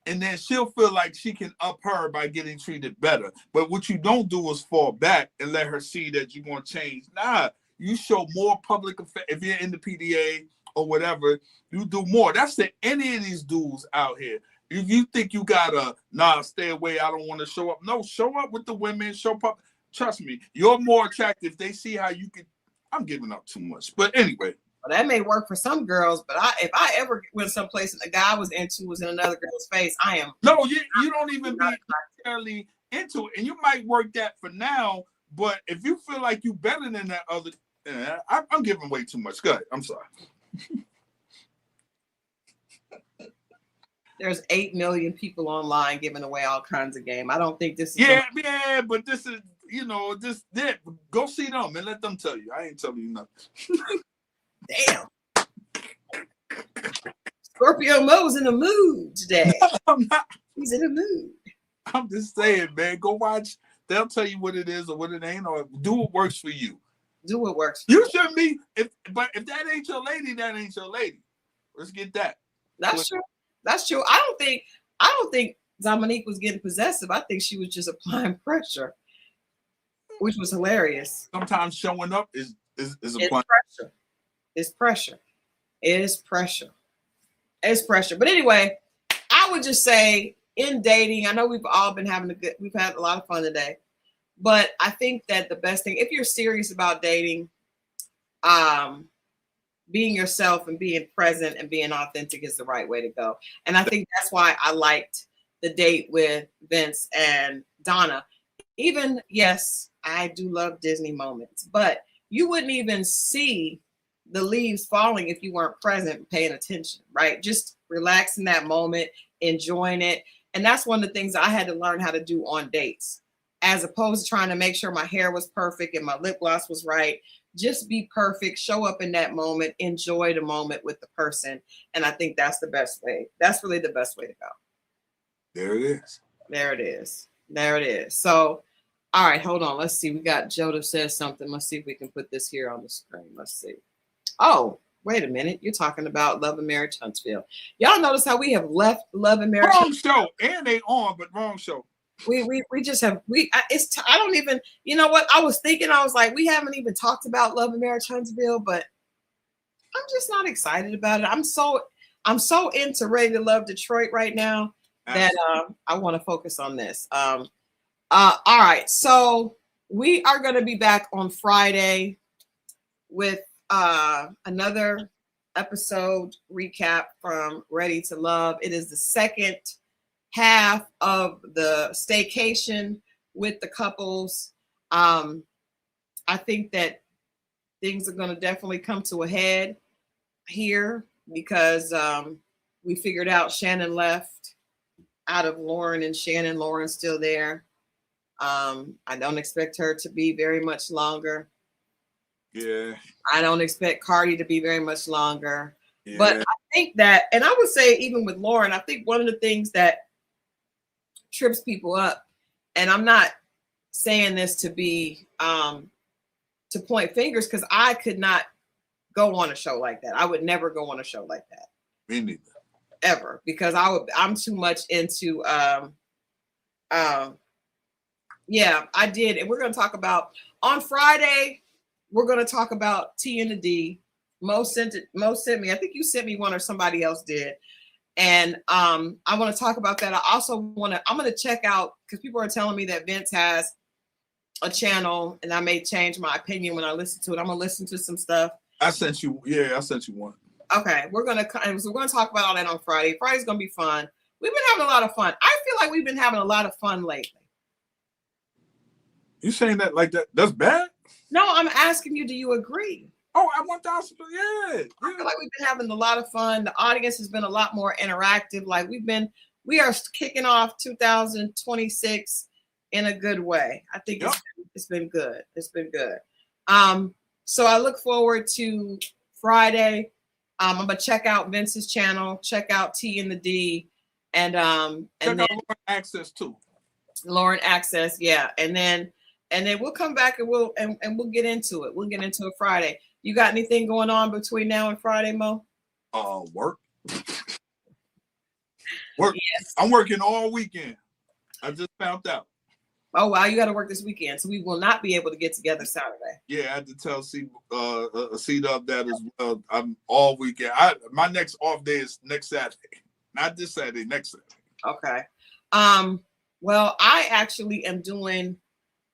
and then she'll feel like she can up her by getting treated better. But what you don't do is fall back and let her see that you're going to change. Nah, you show more public effect. If you're in the PDA or whatever, you do more. That's to any of these dudes out here. If you think you got to, stay away, I don't want to show up. No, show up with the women, show up. Trust me, you're more attractive. They see how you can. I'm giving up too much. But anyway. Well, that may work for some girls, but if I ever went someplace and the guy I was into was in another girl's face, I am. No, you don't even be necessarily into it. And you might work that for now, but if you feel like you better than that other, I'm giving way too much. Go ahead. I'm sorry. There's 8 million people online giving away all kinds of game. I don't think this is. Yeah, but this is, go see them and let them tell you. I ain't telling you nothing. Damn. Scorpio Moe's in the mood today. No, I'm not. He's in the mood. I'm just saying, man, go watch. They'll tell you what it is or what it ain't, or do what works for you. Do what works for you. Shouldn't be, if that ain't your lady, that ain't your lady. Let's get that. That's true. That's true. I don't think Dominique was getting possessive. I think she was just applying pressure, which was hilarious. Sometimes showing up is applying pressure. It's pressure. It's pressure. It's pressure. But anyway, I would just say in dating, I know we've all been we've had a lot of fun today, but I think that the best thing, if you're serious about dating, being yourself and being present and being authentic is the right way to go. And I think that's why I liked the date with Vince and Donna. Even, yes, I do love Disney moments, but you wouldn't even see the leaves falling if you weren't present and paying attention, right? Just relax in that moment, enjoying it. And that's one of the things I had to learn how to do on dates, as opposed to trying to make sure my hair was perfect and my lip gloss was right. Just be perfect, show up in that moment, enjoy the moment with the person. And I think that's the best way. That's really the best way to go. There it is. There it is. There it is. So, all right, hold on. Let's see. We got Joe that says something. Let's see if we can put this here on the screen. Let's see. Oh, wait a minute. You're talking about Love and Marriage Huntsville. Y'all notice how we have left Love and Marriage Huntsville? Wrong show. And they on, but wrong show. We just have, I don't even, you know what? I was like, we haven't even talked about Love and Marriage Huntsville, but I'm just not excited about it. I'm so into Ready to Love Detroit right now that I want to focus on this. All right. So we are going to be back on Friday with another episode recap from Ready to Love. It is the second half of the staycation with the couples. I think that things are going to definitely come to a head here because we figured out Shannon left out of Lauren and Shannon. Lauren's still there. I don't expect her to be very much longer. Yeah. I don't expect Cardi to be very much longer. Yeah. But I think that, and I would say even with Lauren, I think one of the things that trips people up, and I'm not saying this to be to point fingers, because I could not go on a show like that. I would never go on a show like that. Me neither. Ever, because I'm too much into yeah, I did. And we're going to talk about on Friday, we're going to talk about T and the D. Mo sent me. I think you sent me one or somebody else did. And I want to talk about that. I'm going to check out, because people are telling me that Vince has a channel, and I may change my opinion when I listen to it. I'm going to listen to some stuff. I sent you one. Okay, we're gonna talk about all that on Friday. Friday's gonna be fun. We've been having a lot of fun. I feel like we've been having a lot of fun lately. You saying that like that? That's bad? No, I'm asking you. Do you agree? Oh, I 1,000%. Yeah. I feel like we've been having a lot of fun. The audience has been a lot more interactive. Like we are kicking off 2026 in a good way. I think it's been good. It's been good. So I look forward to Friday. I'm gonna check out Vince's channel, check out T and the D, and check out Lauren Access too. Lauren Access, yeah, and then we'll come back and we'll get into it. We'll get into it Friday. You got anything going on between now and Friday, Mo? Work. Yes. I'm working all weekend. I just found out. Oh wow, you got to work this weekend, so we will not be able to get together Saturday. Yeah, I had to tell C-Dub that as well. I'm all weekend. My next off day is next Saturday, not this Saturday, next Saturday. Okay. Well, I actually am doing.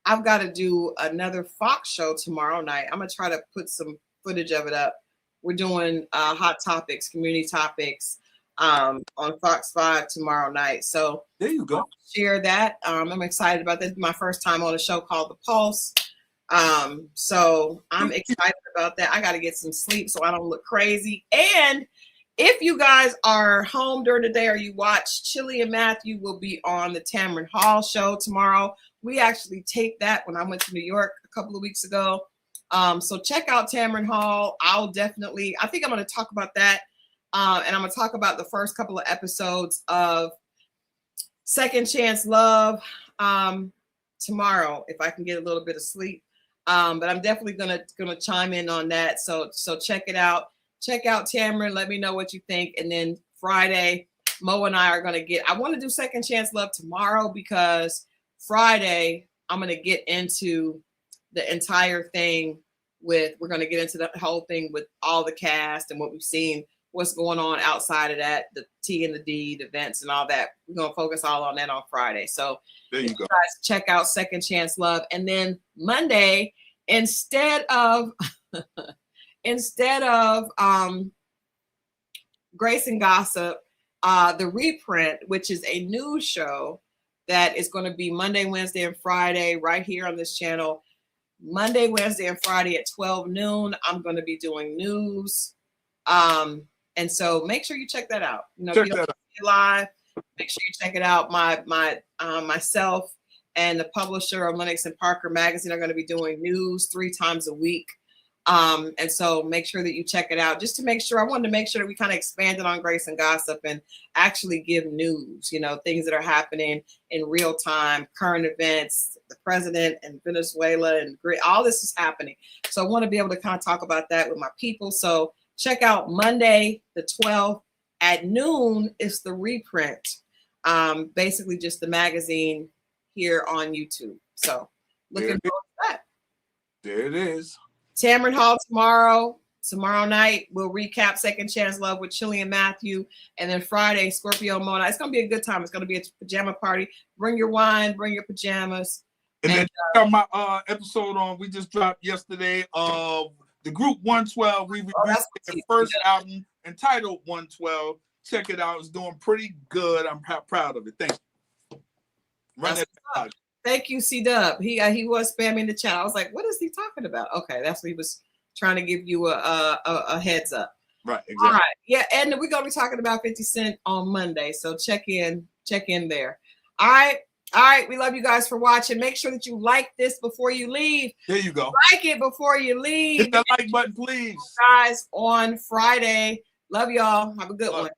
I've got to do another Fox show tomorrow night. I'm gonna try to put some footage of it up. We're doing hot topics, community topics. On Fox 5 tomorrow night. So there you go. Share that. I'm excited about this. My first time on a show called The Pulse. So I'm excited about that. I got to get some sleep so I don't look crazy. And if you guys are home during the day or you watch, Chili and Matthew will be on the Tamron Hall show tomorrow. We actually taped that when I went to New York a couple of weeks ago. So check out Tamron Hall. I think I'm going to talk about that. And I'm going to talk about the first couple of episodes of Second Chance Love tomorrow, if I can get a little bit of sleep. But I'm definitely gonna chime in on that. So check it out. Check out Tamron. Let me know what you think. And then Friday, Mo and I are going to I want to do Second Chance Love tomorrow, because Friday I'm going to get into the entire thing we're going to get into the whole thing with all the cast and what we've seen. What's going on outside of that, the T and the D, the events and all that. We're going to focus all on that on Friday. So there you go. Guys, check out Second Chance Love. And then Monday, instead of Grace and Gossip, the Reprint, which is a news show that is going to be Monday, Wednesday, and Friday right here on this channel. Monday, Wednesday, and Friday at 12 noon, I'm going to be doing news. And so make sure you check that out. You know, if you don't see it live, make sure you check it out. Myself and the publisher of Lennox and Parker magazine are going to be doing news 3 times a week. And so make sure that you check it out, just to make sure. I wanted to make sure that we kind of expanded on Grace and Gossip and actually give news, you know, things that are happening in real time, current events, the president and Venezuela and all this is happening. So I want to be able to kind of talk about that with my people. So check out Monday, the 12th at noon is the Reprint. Basically just the magazine here on YouTube. So looking forward to that. There it is. Tamron Hall tomorrow night. We'll recap Second Chance Love with Chili and Matthew. And then Friday, Scorpio Moe. It's going to be a good time. It's going to be a pajama party. Bring your wine, bring your pajamas. And then check out my episode we just dropped yesterday of The group 112, we released their first album entitled 112. Check it out. It's doing pretty good. I'm proud of it. Thank you. Thank you, C-Dub. He was spamming the chat. I was like, what is he talking about? Okay, that's what he was trying to give you a heads up. Right, exactly. All right. Yeah, and we're gonna be talking about 50 Cent on Monday. So check in there. All right. We love you guys for watching. Make sure that you like this before you leave. There you go. Like it before you leave. Hit that like button, please. Guys, on Friday. Love y'all. Have a good one.